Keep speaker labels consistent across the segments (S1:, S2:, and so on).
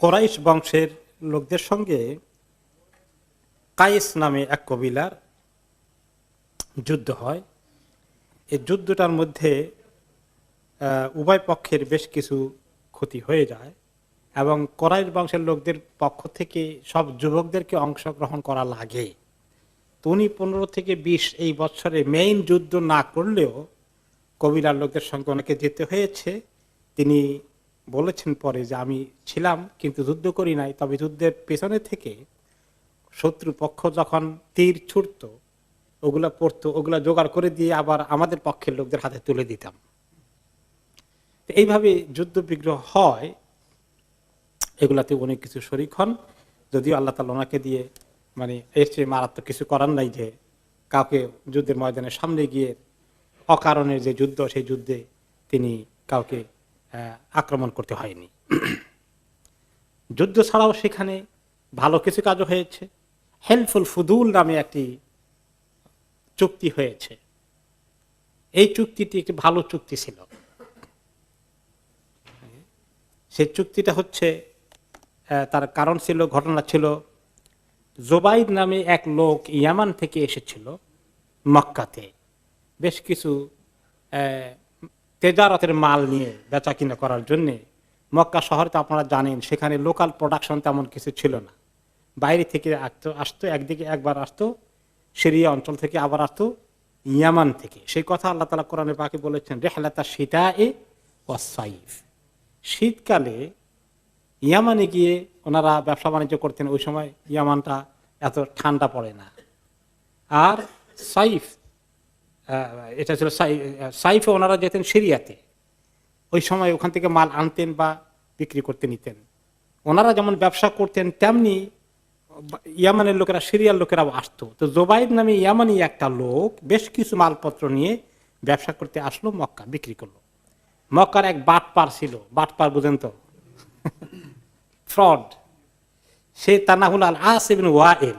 S1: কোরাইশ বংশের লোকদের সঙ্গে কায়েস নামে এক কবিলার যুদ্ধ হয়। এই যুদ্ধটার মধ্যে উভয় পক্ষের বেশ কিছু ক্ষতি হয়ে যায় এবং কোরাইশ বংশের লোকদের পক্ষ থেকে সব যুবকদেরকে অংশগ্রহণ করা লাগে। তো উনি 15 থেকে 20 এই বছরে মেইন যুদ্ধ না করলেও কবিলার লোকদের সঙ্গে অনেকে যেতে হয়েছে। তিনি বলেছেন পরে যে আমি ছিলাম কিন্তু যুদ্ধ করি নাই, তবে যুদ্ধের পেছনে থেকে শত্রু পক্ষ যখন তীর ছুটতো ওগুলা পড়তো, ওগুলা জোগাড় করে দিয়ে আবার আমাদের পক্ষের লোকদের হাতে তুলে দিতাম। তো এইভাবে যুদ্ধ বিগ্রহ হয়, এগুলাতে অনেক কিছু শরিক হন। যদিও আল্লাহ তাআলা ওনাকে দিয়ে মানে এর চেয়ে মারাত্মক কিছু করার নাই যে কাউকে যুদ্ধের ময়দানের সামনে গিয়ে অকারণে যে যুদ্ধ, সেই যুদ্ধে তিনি কাউকে আক্রমণ করতে হয়নি। যুদ্ধ ছাড়াও সেখানে ভালো কিছু কাজও হয়েছে। হেল্পফুল ফুদুল নামে একটি চুক্তি হয়েছে। এই চুক্তিটি একটি ভালো চুক্তি ছিল। সেই চুক্তিটা হচ্ছে, তার কারণ ছিল, ঘটনা ছিল, জোবাইদ নামে এক লোক ইয়ামান থেকে এসেছিল মক্কাতে বেশ কিছু তেজারতের মাল নিয়ে বেচা কিনা করার জন্যে। মক্কা শহরে তো আপনারা জানেন সেখানে লোকাল প্রোডাকশন তেমন কিছু ছিল না, বাইরে থেকে আসতো। একদিকে একবার আসতো সিরিয়া অঞ্চল থেকে, আবার আসতো ইয়ামান থেকে। সেই কথা আল্লাহ তাআলা কোরআনে পাকে বলেছেন, রিহলাতা শিতায়ে ওয়াস সাইফ। শীতকালে ইয়ামানে গিয়ে ওনারা ব্যবসা বাণিজ্য করতেন। ওই সময় ইয়ামানটা এত ঠান্ডা পড়ে না। আর সাইফ, এটা ছিল সাইফে ওনারা যেতেন সিরিয়াতে। ওই সময় ওখান থেকে মাল আনতেন বা বিক্রি করতে নিতেন। ওনারা যেমন ব্যবসা করতেন তেমনি ইয়ামানের লোকেরা, সিরিয়ার লোকেরাও আসতো। তো জোবাইদ নামে ইয়ামানি একটা লোক বেশ কিছু মালপত্র নিয়ে ব্যবসা করতে আসলো, মক্কা বিক্রি করলো। মক্কার এক বাটপার ছিল, বাটপার বুঝেন তো, ফ্রড। সে তার নাম হলো আল আস ইবনে ওয়াইল।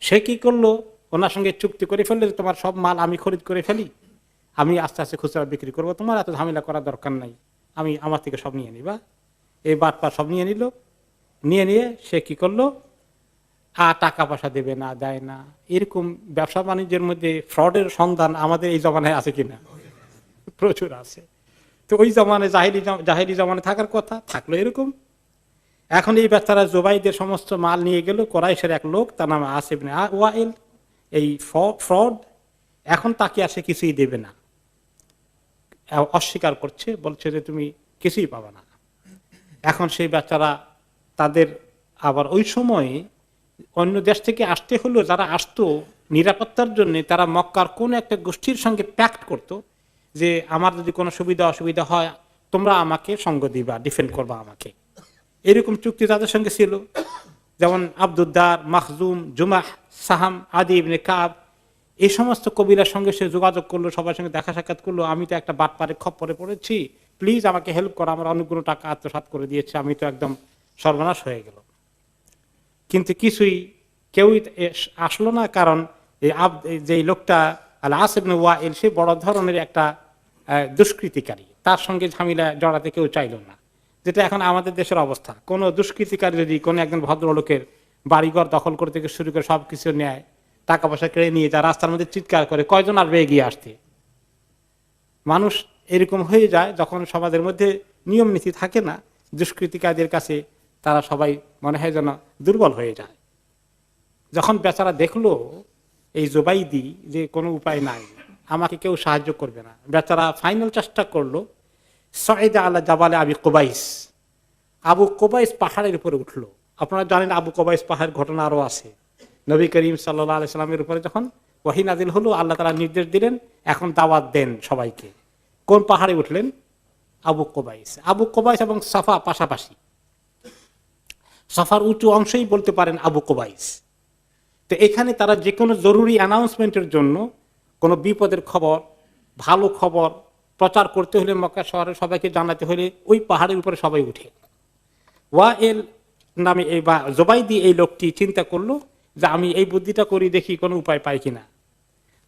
S1: সে কি করলো, ওনার সঙ্গে চুক্তি করে ফেললে তোমার সব মাল আমি খরিদ করে ফেলি, আমি আস্তে আস্তে খুচরা বিক্রি করবো, তোমার এত ঝামেলা করার দরকার নাই, আমি আমার থেকে সব নিয়ে নিবা। এই বাটপার সব নিয়ে নিল। নিয়ে সে কি করলো, টাকা পয়সা দেবে না, দেয় না। এরকম ব্যবসা বাণিজ্যের মধ্যে ফ্রডের সন্ধান আমাদের এই জমানায় আছে কিনা? প্রচুর আছে। তো ওই জমানায় জাহেলি জমানায় থাকার কথা, থাকলো এরকম। এখন এই বেচারা জোবাইদের সমস্ত মাল নিয়ে গেল কোরাইশের এক লোক, তার নাম আস ইবনে ওয়াইল, এই ফ্রড। এখন তাকে আসে কিছুই দেবে না, অস্বীকার করছে, বলছে যে তুমি কিছুই পাবা না। এখন সেই বেচারা তাদের আবার ওই সময় অন্য দেশ থেকে আসতে হলো, যারা আসতো নিরাপত্তার জন্য, তারা মক্কার কোন একটা গোষ্ঠীর সঙ্গে প্যাক্ট করত যে আমার যদি কোনো সুবিধা অসুবিধা হয় তোমরা আমাকে সঙ্গ দিবা, ডিফেন্ড করবা আমাকে। এরকম চুক্তি তাদের সঙ্গে ছিল। যেমন আব্দুদ্দার, মাখজুম, জুমাহ, সাহাম, আদি ইবনে কাব, এই সমস্ত কবিলার সঙ্গে সে যোগাযোগ করলো, সবার সঙ্গে দেখা সাক্ষাৎ করলো। আমি তো একটা বাটপারে খপ্পরে পড়েছি, প্লিজ আমাকে হেল্প করো, আমার অনেকগুলো টাকা আত্মসাৎ করে দিয়েছে, আমি তো একদম সর্বনাশ হয়ে গেল। কিন্তু কিছুই কেউই আসলো না, কারণ যে লোকটা আল আস ইবনে ওয়াইল সে বড় ধরনের একটা দুষ্কৃতিকারী, তার সঙ্গে ঝামেলা জড়াতে কেউ চাইল না। যেটা এখন আমাদের দেশের অবস্থা, কোন দুষ্কৃতিকারী যদি কোনো একজন ভদ্রলোকের বাড়িঘর দখল করতে থেকে শুরু করে সবকিছু নেয়, টাকা পয়সা কেড়ে নিয়ে যা রাস্তার মধ্যে চিৎকার করে, কয়জন আসবে এগিয়ে আসতে? মানুষ এরকম হয়ে যায় যখন সমাজের মধ্যে নিয়ম নীতি থাকে না। দুষ্কৃতিকারীদের কাছে তারা সবাই মনে হয় যেন দুর্বল হয়ে যায়। যখন বেচারা দেখলো এই জোবাইদি যে কোনো উপায় নাই, আমাকে কেউ সাহায্য করবে না, বেচারা ফাইনাল চেষ্টা করলো। সাইদা আলা জাবালে আবি কুবাইস, আবু কুবাইস পাহাড়ের উপরে উঠলো। আপনারা জানেন আবু কুবাইস পাহাড়ের ঘটনা আরো আছে। নবী করিম সাল্লাল্লাহু আলাইহি সাল্লামের উপরে যখন ওহী নাযিল হলো, আল্লাহ তাআলা নির্দেশ দিলেন এখন দাওয়াত দেন সবাইকে। কোন পাহাড়ে উঠলেন? আবু কুবাইস। আবু কুবাইস এবং সাফা পাশাপাশি, সাফার উঁচু অংশেই বলতে পারেন আবু কুবাইস। তো এখানে তারা যে কোনো জরুরি অ্যানাউন্সমেন্টের জন্য, কোনো বিপদের খবর, ভালো খবর প্রচার করতে হলে, মক্কা শহরে সবাইকে জানাতে হলে ওই পাহাড়ের উপরে সবাই উঠে। ওয়াইল নামে বা জোবাইদি এই লোকটি চিন্তা করলো যে আমি এই বুদ্ধিটা করি, দেখি কোনো উপায় পাই কিনা।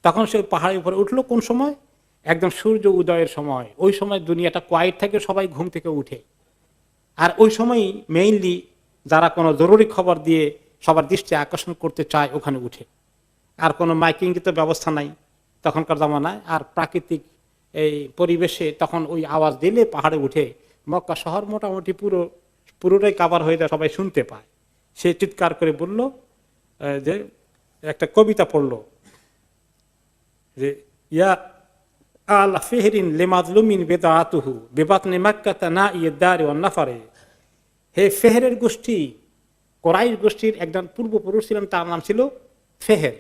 S1: তখন সে পাহাড়ের উপরে উঠলো। কোন সময়? একদম সূর্য উদয়ের সময়। ওই সময় দুনিয়াটা কোয়াইট থাকে, সবাই ঘুম থেকে উঠে। আর ওই সময় মেইনলি যারা কোনো জরুরি খবর দিয়ে সবার দৃষ্টি আকর্ষণ করতে চায় ওখানে উঠে। আর কোনো মাইকিং তো ব্যবস্থা নাই তখনকার জামানায়, আর প্রাকৃতিক এই পরিবেশে তখন ওই আওয়াজ দিলে পাহাড়ে উঠে মক্কা শহর মোটামুটি পুরোটাই কাভার হয়ে যায়, সবাই শুনতে পায়। সে চিৎকার করে বলল যে একটা কবিতা পড়লো যে ইয়া আল ফেহরিন লেমাজলুমিন বেদাতুহু বেবাতনে মাক্কাতা না ইয়েদারে ওয়ান্নাফারে। হে ফেহরের গোষ্ঠী, কোরাইশ গোষ্ঠীর একজন পূর্বপুরুষ ছিলেন, তার নাম ছিল ফেহের,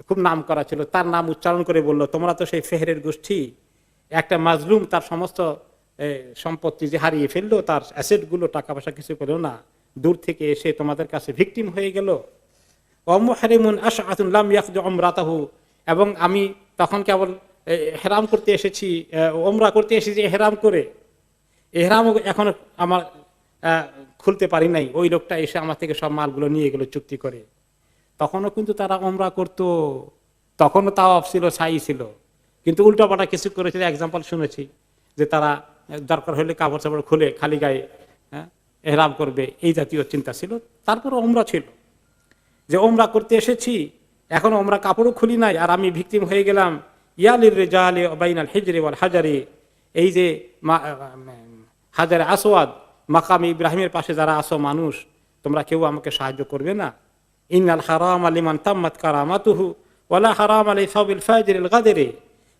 S1: খুব নাম করা ছিল। তার নাম উচ্চারণ করে বলল, তোমরা তো সেই ফেহরের গোষ্ঠী, একটা মাজলুম তার সমস্ত সম্পত্তি যে হারিয়ে ফেললো, তার অ্যাসেট গুলো টাকা পয়সা কিছু পেল না, দূর থেকে এসে তোমাদের কাছে ভিকটিম হয়ে গেল। ওয়ামুহরিমুন আশআতুন লাম ইয়াখদু উমরাতাহু, এবং আমি তখন কেবল ইহরাম করতে এসেছি, উমরা করতে এসেছি ইহরাম করে, ইহরাম এখন আমার খুলতে পারি নাই, ওই লোকটা এসে আমার থেকে সব মালগুলো নিয়ে গেল চুক্তি করে। তখনও কিন্তু তারা উমরা করতো, তখনও তাওয়াফ ছিল, সাই ছিল, কিন্তু উল্টাপাল্টা কিছু করেছিল। এক্সাম্পল শুনেছি যে তারা দরকার হলে কাপড় চাপড় খুলে খালি গায়ে ইহরাম করবে, এই জাতীয় চিন্তা ছিল। তারপরে উমরা ছিল যে উমরা করতে এসেছি, এখন উমরা কাপড়ও খুলি নাই, আর আমি ভিকটিম হয়ে গেলাম। ইয়ালির রিজালি বাইনাল হিজরি ওয়াল হাজারি, এই যে হাজারে আসওয়াদ মাকাম ইব্রাহিমের পাশে যারা আসো মানুষ, তোমরা কেউ আমাকে সাহায্য করবে না। ইন্নাল হারাম লিমান তাম্মাত কারামাতুহু ওয়ালা হারাম আলাই সাবিল ফাজিরিল গাদরি।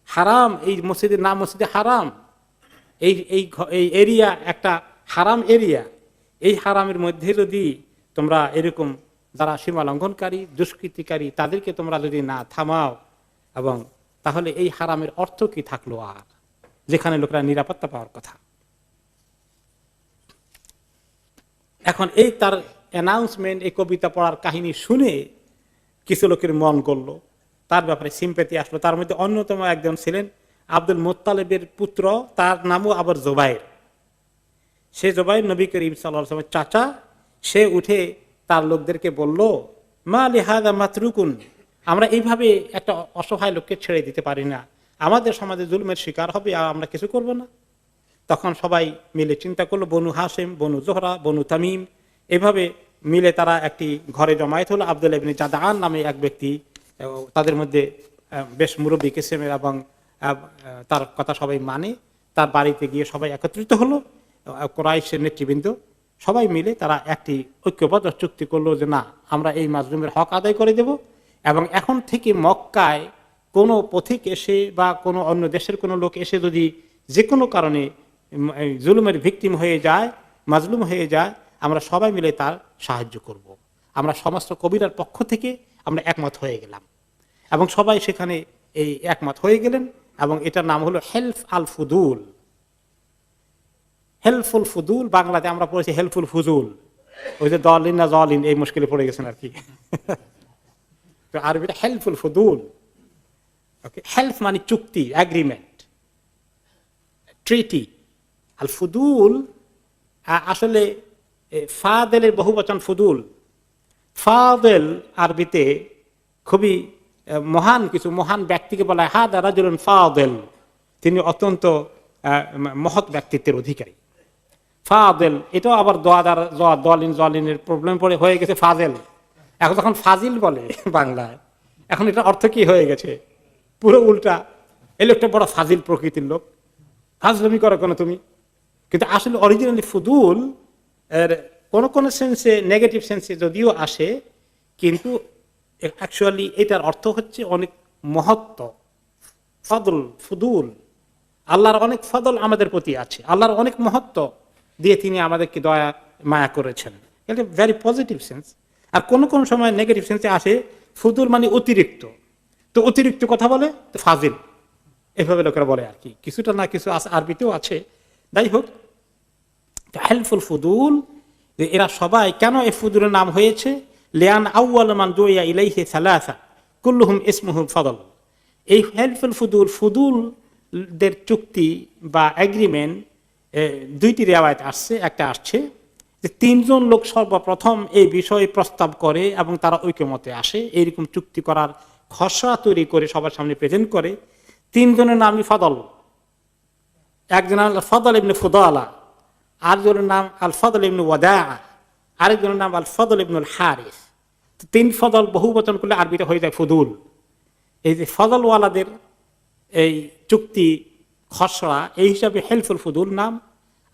S1: হারাম, এই মসজিদের নাম মসজিদে হারাম, এই এই এই এরিয়া একটা হারাম এরিয়া। এই হারামের মধ্যে যদি তোমরা এরকম যারা সীমা লঙ্ঘনকারী দুষ্কৃতিকারী তাদেরকে তোমরা যদি না থামাও, এবং তাহলে এই হারামের অর্থ কি থাকলো আর, যেখানে লোকেরা নিরাপত্তা পাওয়ার কথা। এখন এই তার অ্যানাউন্সমেন্ট, এই কবিতা পড়ার কাহিনী শুনে কিছু লোকের মন করলো, তার ব্যাপারে সিম্পেথি আসলো। তার মধ্যে অন্যতম একজন ছিলেন আব্দুল মুত্তালিবের পুত্র, তার নামও আবার জুবাইর। সে জুবাইর নবী করিম সাল্লাল্লাহু আলাইহি ওয়াসাল্লামের চাচা। সে উঠে তার লোকদেরকে বলল, মা লিহাযা মাতরুকুন, আমরা এইভাবে একটা অসহায় লোককে ছেড়ে দিতে পারি না, আমাদের সমাজে জুলুমের শিকার হবে আর আমরা কিছু করব না। তখন সবাই মিলে চিন্তা করলো, বনু হাশিম, বনু জোহরা, বনু তামিম, এভাবে মিলে তারা একটি ঘরে জমায়েত হলো। আব্দুল্লাহ ইবনে জাদআন নামে এক ব্যক্তি, তাদের মধ্যে বেশ মুরব্বী কিসেমের, এবং তার কথা সবাই মানে। তার বাড়িতে গিয়ে সবাই একত্রিত হলো, কুরাইশের নেতৃবৃন্দ সবাই মিলে তারা একটি ঐক্যবদ্ধ চুক্তি করলো যে না, আমরা এই মাজলুমের হক আদায় করে দেব, এবং এখন থেকে মক্কায় কোনো পথিক এসে বা কোনো অন্য দেশের কোনো লোক এসে যদি যে কোনো কারণে জুলুমের ভিকটিম হয়ে যায়, মাজলুম হয়ে যায়, আমরা সবাই মিলে তার সাহায্য করব। আমরা সমস্ত কবিরার পক্ষ থেকে আমরা একমত হয়ে গেলাম, এবং সবাই সেখানে এই একমত হয়ে গেলেন। এবং এটার নাম হলো হেলফ আল ফুদুল। হেল্পফুল ফুদুল, বাংলাতে আমরা পড়েছি হেল্পফুল ফুজুল। ওই যে দলিন না জলিন, এই মুশকিলে পড়ে গেছেন আর কি। আরবিটা হেল্পফুল ফুদুল। ওকে, হেল্প মানে চুক্তি, এগ্রিমেন্ট, ট্রিটি। আল ফুদুল আসলে ফাদেলের বহুবচন ফুদুল। ফাদেল আরবিতে খুবই মহান কিছু মহান ব্যক্তিকে বলা হয় হাদা রাজুলুন ফাদেল, তিনি অত্যন্ত মহৎ ব্যক্তিত্বের অধিকারী। ফাদেল, এটাও আবার দলিন জলিনের প্রবলেম পড়ে হয়ে গেছে ফাজেল। এখন তখন ফাজিল বলে বাংলায়, এখন এটা অর্থ কি হয়ে গেছে পুরো উল্টা। এই লোকটা বড় ফাজিল প্রকৃতির লোক, ফাজলামি করো কেন তুমি। কিন্তু আসলে অরিজিনালি ফুদুল এর কোন কোন সেন্সে, নেগেটিভ সেন্সে যদিও আসে, কিন্তু অ্যাকচুয়ালি এটার অর্থ হচ্ছে অনেক মহত্ব। ফদল, ফুদুল, আল্লাহর অনেক ফদল আমাদের প্রতি আছে, আল্লাহর অনেক মহত্ব দিয়ে তিনি আমাদেরকে দয়া মায়া করেছেন। এটা ভেরি পজিটিভ সেন্স। আর কোন কোন সময় নেগেটিভ সেন্সে আসে, ফুদুল মানে অতিরিক্ত, তো অতিরিক্ত কথা বলে তো ফাজিল, এভাবে লোকেরা বলে আর কি, কিছুটা না কিছু আরবিতেও আছে। যাই হোক, হেল্পফুল ফুদুল, এরা সবাই কেন এই ফুদুলের নাম হয়েছে, লিয়ান আউয়াল মান দুইয়া ইলাইহি সালাসা কুল্লুহুম ইসমুহু ফদল। এই হেল্পফুল ফুদুল, ফুদুলদের চুক্তি বা এগ্রিমেন্ট, দুইটি রিওয়ায়াত আসছে। একটা আসছে যে তিনজন লোক সর্বপ্রথম এই বিষয়ে প্রস্তাব করে এবং তারা ঐক্যমতে আসে, এইরকম চুক্তি করার খসড়া তৈরি করে সবার সামনে প্রেজেন্ট করে। তিনজনের নামই ফদল। একজন ফদল ইবনে ফুদালা, আরেকজনের নাম আল ফদল ইবনে ওয়াদা, আরেকজনের নাম আল ফদল ইবনুল হারিস। তিন ফদল বহু বচন করলে আরবিতে হয়ে যায় ফুদুল। এই যে ফদলওয়ালাদের এই চুক্তি খসড়া, এই হিসাবে হেলফুল ফুদুল নাম।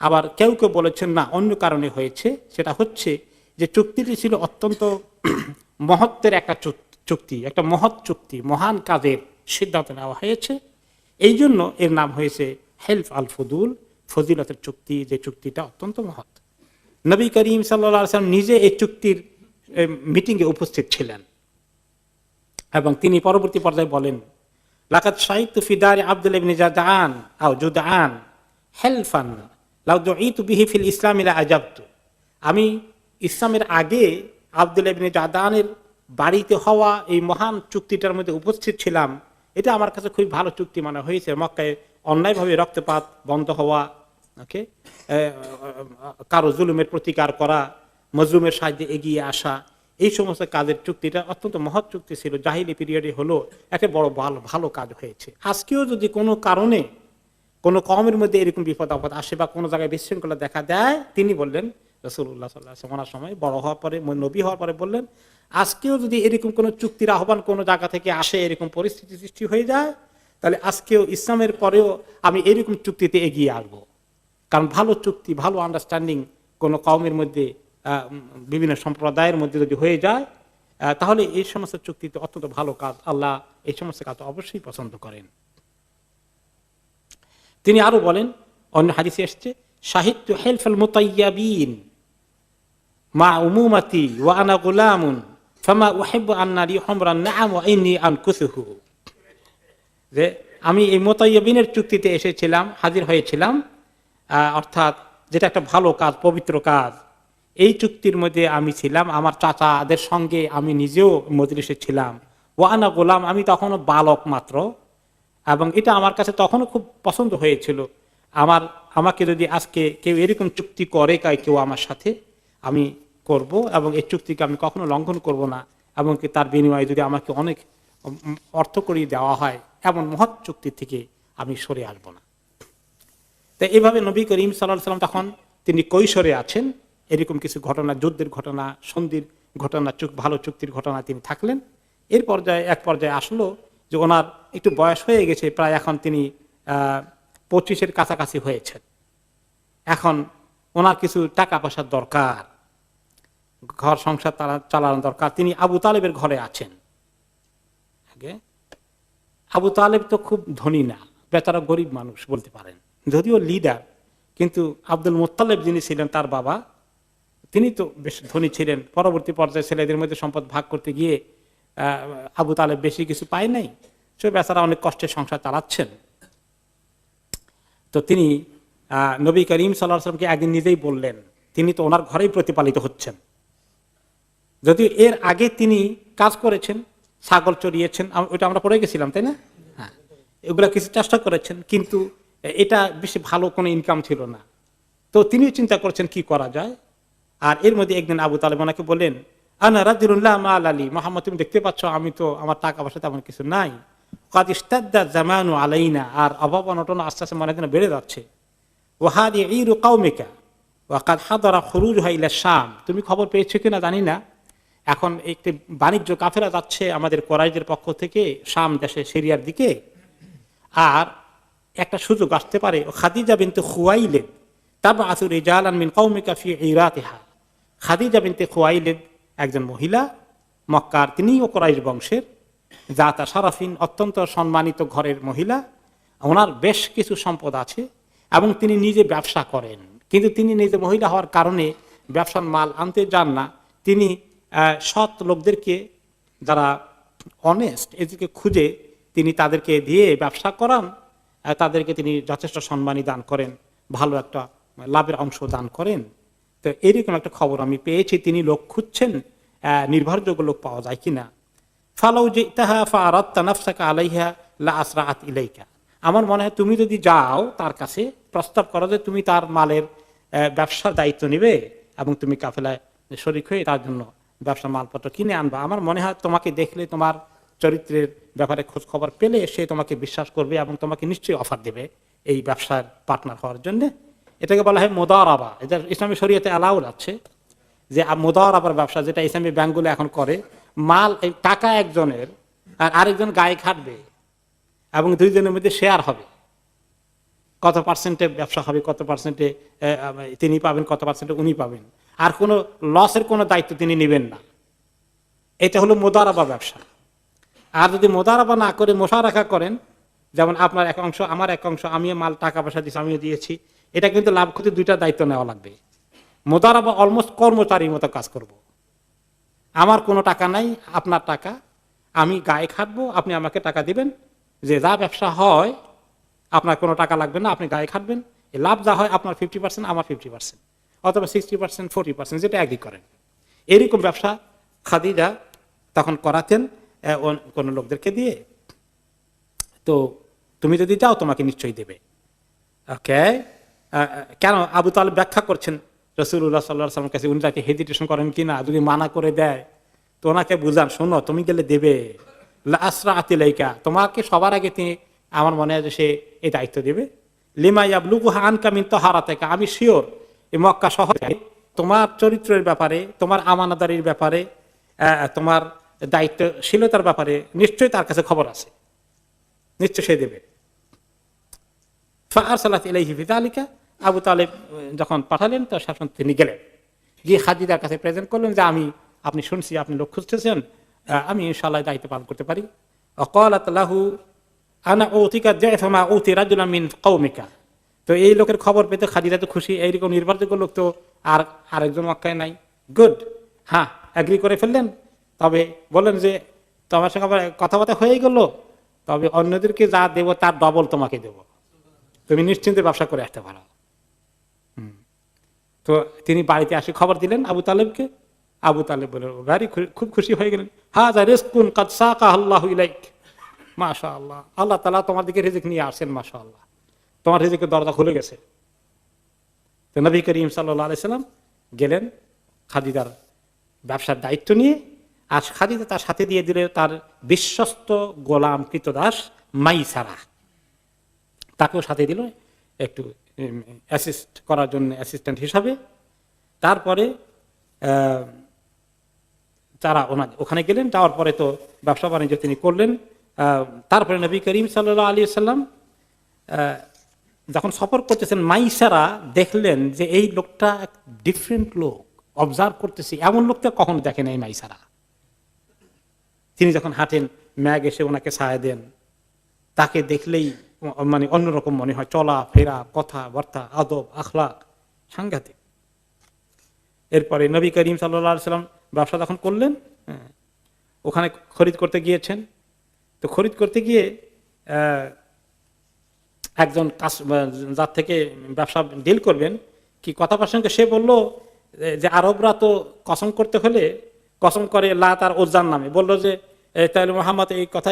S1: আবার কেউ কেউ বলেছেন না, অন্য কারণে হয়েছে। সেটা হচ্ছে যে চুক্তিটি ছিল অত্যন্ত মহত্বের একটা চুক্তি, একটা মহৎ চুক্তি, মহান কাজের সিদ্ধান্ত নেওয়া হয়েছে। এই জন্য এর নাম হয়েছে হেলফ আল ফুদুল, ফজিলতের চুক্তি, যে চুক্তিটা অত্যন্ত মহৎ। নবী করিম সাল্লাল্লাহু আলাইহি ওয়াসাল্লাম নিজে এই চুক্তির মিটিংয়ে উপস্থিত ছিলেন এবং তিনি পরবর্তী পর্যায়ে বলেন, লাকাদ শাহিদতু ফি দারি আব্দুল্লাহ ইবনে জাদআন আও জুদআন হেলফান লাউ দুঈতু বিহি ফিল ইসলাম লা আজাবতু। আমি ইসলামের আগে আব্দুল্লাহ ইবনে জাদআনের বাড়িতে হওয়া এই মহান চুক্তিটার মধ্যে উপস্থিত ছিলাম। এটা আমার কাছে খুব ভালো চুক্তি মনে হয়েছে। মক্কায় অন্যায়ভাবে রক্তপাত বন্ধ হওয়া, ওকে, কারো জুলুমের প্রতিকার করা, মজলুমের সাহায্যে এগিয়ে আসা, এই সমস্ত কাজের চুক্তিটা অত্যন্ত মহৎ চুক্তি ছিল। জাহিলি পিরিয়ডে হলো একটা বড় ভালো কাজ হয়েছে। আজকেও যদি কোনো কারণে কোনো কওমের মধ্যে এরকম বিপদ আপদ আসে বা কোনো জায়গায় বিশৃঙ্খলা দেখা দেয়, তিনি বললেন, রাসূলুল্লাহ সাল্লাল্লাহু আলাইহি ওয়াসাল্লাম সময় বড় হওয়ার পরে, নবী হওয়ার পরে বললেন, আজকেও যদি এরকম কোনো চুক্তির আহ্বান কোনো জায়গা থেকে আসে, এরকম পরিস্থিতি সৃষ্টি হয়ে যায়, তাহলে আজকেও ইসলামের পরেও আমি এরকম চুক্তিতে এগিয়ে আসবো। কারণ ভালো চুক্তি, ভালো আন্ডারস্ট্যান্ডিং কোনো কওমের মধ্যে, বিভিন্ন সম্প্রদায়ের মধ্যে যদি হয়ে যায়, তাহলে এই সমস্ত চুক্তিতে অত্যন্ত ভালো কাজ, আল্লাহ এই সমস্ত কাজ অবশ্যই পছন্দ করেন। তিনি আরো বলেন, অন্য হাদিসে এসেছে, শাহিদতু হিলফাল মুতায়্যাবিন মা উমুমাতি ওয়া আনা গুলামুন ফামা উহিব্বু আন্না লি হুমরান নাআম ওয়া ইন্নী আনকুসুহু। যে আমি এই মুতায়্যাবিনের চুক্তিতে এসেছিলাম, হাজির হয়েছিলাম, অর্থাৎ যেটা একটা ভালো কাজ, পবিত্র কাজ, এই চুক্তির মধ্যে আমি ছিলাম। আমার চাচাদের সঙ্গে আমি নিজেও মজলিসে ছিলাম। ওয়ানা গোলাম, আমি তখনও বালক মাত্র, এবং এটা আমার কাছে তখনও খুব পছন্দ হয়েছিল। আমাকে যদি আজকে কেউ এরকম চুক্তি করে কেউ আমার সাথে, আমি করব, এবং এই চুক্তিকে আমি কখনো লঙ্ঘন করব না, এবং তার বিনিময়ে যদি আমাকে অনেক অর্থ করিয়ে দেওয়া হয়, এমন মহৎ চুক্তি থেকে আমি সরে আসবো না। তাই এভাবে নবী করিম সাল্লাল্লাহু আলাইহি ওয়াসাল্লাম তখন তিনি কৈশোরে আছেন, এরকম কিছু ঘটনা, যুদ্ধের ঘটনা, সন্ধির ঘটনা, ভালো চুক্তির ঘটনা তিনি থাকলেন। এক পর্যায়ে আসলো যে ওনার একটু বয়স হয়ে গেছে, প্রায় এখন তিনি 25-এর কাছাকাছি হয়েছেন। এখন ওনার কিছু টাকা পয়সার দরকার, ঘর সংসার চালানোর দরকার। তিনি আবু তালেবের ঘরে আছেন। আবু তালেব তো খুব ধনী না, বেচারা গরিব মানুষ বলতে পারেন, যদিও লিডার, কিন্তু আব্দুল মুত্তালিব যিনি ছিলেন তার বাবা, তিনি তো বেশ ধনী ছিলেন। পরবর্তী পর্যায়ে ছেলেদের মধ্যে সম্পদ ভাগ করতে গিয়ে আবু তালেব বেশি কিছু পায় নাই, সে বেচারা অনেক কষ্টে সংসার চালাচ্ছেন। তো তিনি নবী করিম সাল্লাল্লাহু আলাইহি ওয়াসাল্লামকে একদিন নিজেই বললেন, তিনি তো ওনার ঘরেই প্রতিপালিত হচ্ছেন, যদিও এর আগে তিনি কাজ করেছেন, ছাগল চড়িয়েছেন, ওইটা আমরা পড়ে গেছিলাম, তাই না? হ্যাঁ, এগুলা কিছু চেষ্টা করেছেন, কিন্তু এটা বেশি ভালো কোনো ইনকাম ছিল না। তো তিনি চিন্তা করছেন কি করা যায়। আর এর মধ্যে একদিন আবু তালেব ওনাকে বললেন, আনা রাজুলুল্লাহ মা আলী, মুহাম্মদ তুমি দেখতে পাচ্ছ আমি তো, আমার টাকা পয়সা তেমন কিছু নাই, কাদ ইস্তাদ্দা জামানু আলাইনা, আর অভাব অনটন আস্তে আস্তে মনে দিন বেড়ে যাচ্ছে। ওয়াহাদি ঈরু কাউমিকা ওয়া কাদ হাদারা খুরুজুহা ইলা শাম, তুমি খবর পেয়েছো কিনা জানি না, এখন একটি বাণিজ্য কাফেলা যাচ্ছে আমাদের কুরাইশদের পক্ষ থেকে শাম দেশে, সিরিয়ার দিকে, আর একটা সুযোগ আসতে পারে। খাদিজা বিনতে খুয়াইলিদ তাবআসু রিজালান মিন কওমিকা ফি ইরাতিহা, খাদিজা বিনতে খুয়াইলিদ একজন মহিলা, মক্কার, তিনিও কুরাইশ বংশের, জাতা শারাফিন, অত্যন্ত সম্মানিত ঘরের মহিলা, ওনার বেশ কিছু সম্পদ আছে এবং তিনি নিজে ব্যবসা করেন, কিন্তু তিনি নিজে মহিলা হওয়ার কারণে ব্যবসার মাল আনতে যান না। তিনি সৎ লোকদেরকে, যারা অনেস্ট, এদেরকে খুঁজে তিনি তাদেরকে দিয়ে ব্যবসা করান, তাদেরকে তিনি যথেষ্ট সম্মানী দান করেন, ভালো একটা লাভের অংশ দান করেন। তো এরকম একটা খবর আমি পেয়েছি, তিনি লোক খুঁজছেন, নির্ভরযোগ্য লোক পাওয়া যায় কিনা। ফালাউ জিতাহা ফারাদতা নাফসাকা আলাইহা লা আসরাআত ইলাইকা, আমার মনে হয় তুমি যদি যাও তার কাছে, প্রস্তাব করো যে তুমি তার মালের ব্যবসার দায়িত্ব নেবে এবং তুমি কাফেলায় শরীক হয়ে তার জন্য ব্যবসার মালপত্র কিনে আনবা, আমার মনে হয় তোমাকে দেখলে, তোমার চরিত্রের ব্যাপারে খোঁজ খবর পেলে সে তোমাকে বিশ্বাস করবে এবং তোমাকে নিশ্চয়ই অফার দেবে এই ব্যবসার পার্টনার হওয়ার জন্য। এটাকে বলা হয় মুদারাবা। এটা ইসলামী শরীয়তে অ্যালাউড আছে যে মুদারাবার ব্যবসা, যেটা ইসলামী ব্যাংকগুলো এখন করে। মাল টাকা একজনের আর আরেকজন গায়ে খাটবে এবং দুইজনের মধ্যে শেয়ার হবে, কত পার্সেন্টে ব্যবসা হবে, কত পার্সেন্টে তিনি পাবেন, কত পার্সেন্টে উনি পাবেন, আর কোনো লসের কোনো দায়িত্ব তিনি নেবেন না। এটা হলো মুদারাবা ব্যবসা। আর যদি মুদারাবা না করে মুশারাকা করেন, যেমন আপনার এক অংশ আমার এক অংশ, আমি মাল টাকা পয়সা দিচ্ছি, আমিও দিয়েছি, এটা কিন্তু লাভ ক্ষতি দুইটা দায়িত্ব নেওয়া লাগবে। মুদারাবা অলমোস্ট কর্মচারীর মতো কাজ করব। আমার কোনো টাকা নাই, আপনার টাকা, আমি গায়ে খাটবো, আপনি আমাকে টাকা দিবেন, যে যা ব্যবসা হয় আপনার কোনো টাকা লাগবে না, আপনি গায়ে খাটবেন, এই লাভ যা হয় আপনার 50%, আমার 50%, অথবা 60%, 40%, যেটা এগ্রি করেন। এরকম ব্যবসা খাদিজা তখন করাতেন কোন লোকদেরকে দিয়ে। তো তুমি যদি যাও তোমাকে নিশ্চয়ই দেবে। ওকে, কেন আবু তালেব ব্যাখ্যা করছেন রাসূলুল্লাহ সাল্লাল্লাহু আলাইহি ওয়াসাল্লামের কাছে, উনি তাকে হেজিটেশন করেন কিনা, যদি মানা করে দেয় তো ওনাকে বুঝান, শোনো তুমি গেলে দেবে, লা আসরাআত ইলাইকা, তোমাকে সবার আগে তিনি, আমার মনে হয় যে সে এই দায়িত্ব দেবে। লিমা ইয়াবলুগুহা আনকা মিন তাহারাতিকা, আমি শিওর এই মক্কা শহরে তোমার চরিত্রের ব্যাপারে, তোমার আমানতদারির ব্যাপারে, তোমার দায়িত্বশীলতার ব্যাপারে নিশ্চয়ই তার কাছে খবর আছে, নিশ্চয় সে দেবে। ফাআরসালাত ইলাইহি ফিযালিকা, আবু তালেব যখন পাঠালেন তো শাসন তিনি গেলেন, গিয়ে খাদিজার কাছে প্রেজেন্ট করলেন যে আপনি শুনছি আপনি লোক খুঁজতেছেন, আমি ইনশাআল্লাহ দায়িত্ব পালন করতে পারি। ওয়াকালাত লাহু আনা উতিকা যায়ফা মা উতি রাজুলাম মিন কওমিকা। তো এই লোকের খবর পেতে খাদিজা তো খুশি, এইরকম নির্ভরযোগ্য লোক তো আরেকজন মক্কায় নাই। গুড, হ্যাঁ এগ্রি করে ফেললেন। তবে বললেন যে তোমার সঙ্গে আবার কথাবার্তা হয়ে গেল, তবে অন্যদেরকে যা দেবো তার ডবল তোমাকে দেবো, তুমি নিশ্চিন্তে ব্যবসা করে আসতে পারো। তো তিনি বাড়িতে আসে খবর দিলেন আবু তালেবকে। আবু তালেব বলে খুব খুশি হয়ে গেলেন। হাযা রিজকুন কাদ সাকাহু আল্লাহু ইলাইক, মাশাআল্লাহ, আল্লাহ তাআলা তোমার দিকে রিজিক নিয়ে আসেন, মাশাআল্লাহ, তোমার রিজিকের দরজা খুলে গেছে। তো নবী করিম সাল্লাল্লাহু আলাইহি সাল্লাম গেলেন খাদিজার ব্যবসার দায়িত্ব নিয়ে, আর খাদিজা তার সাথে দিয়ে দিলে তার বিশ্বস্ত গোলাম কৃতদাস মাইসারা, তাকেও সাথে দিল একটু অ্যাসিস্ট করার জন্য, অ্যাসিস্ট্যান্ট হিসাবে। তারপরে তারা ওখানে গেলেন, যাওয়ার পরে তো ব্যবসা বাণিজ্য তিনি করলেন। তারপরে নবী করিম সাল্লাল্লাহু আলাইহি সাল্লাম যখন সফর করতেছেন, মাইসারা দেখলেন যে এই লোকটা ডিফারেন্ট লোক, অবজার্ভ করতেছি, এমন লোকটা কখনো দেখেন এই মাইসারা। তিনি যখন হাঁটেন, ম্যাগ এসে ওনাকে ছায়া দেন, তাকে দেখলেই মানে অন্যরকম মনে হয়, চলা ফেরা, কথাবার্তা, আদব আখলাক সাংঘাতিক। এরপরে নবী করিম সাল্লাল্লাহু আলাইহি সাল্লাম ব্যবসা যখন করলেন, ওখানে খরিদ করতে গিয়েছেন। তো খরিদ করতে গিয়ে একজন যার থেকে ব্যবসা ডিল করবেন, কি কথা প্রসঙ্গে সে বলল যে আরবরা তো কসম করতে হলে কসম করে লাত আর উজ্জার নামে, বললো যে তাহলে মুহাম্মদ এই কথা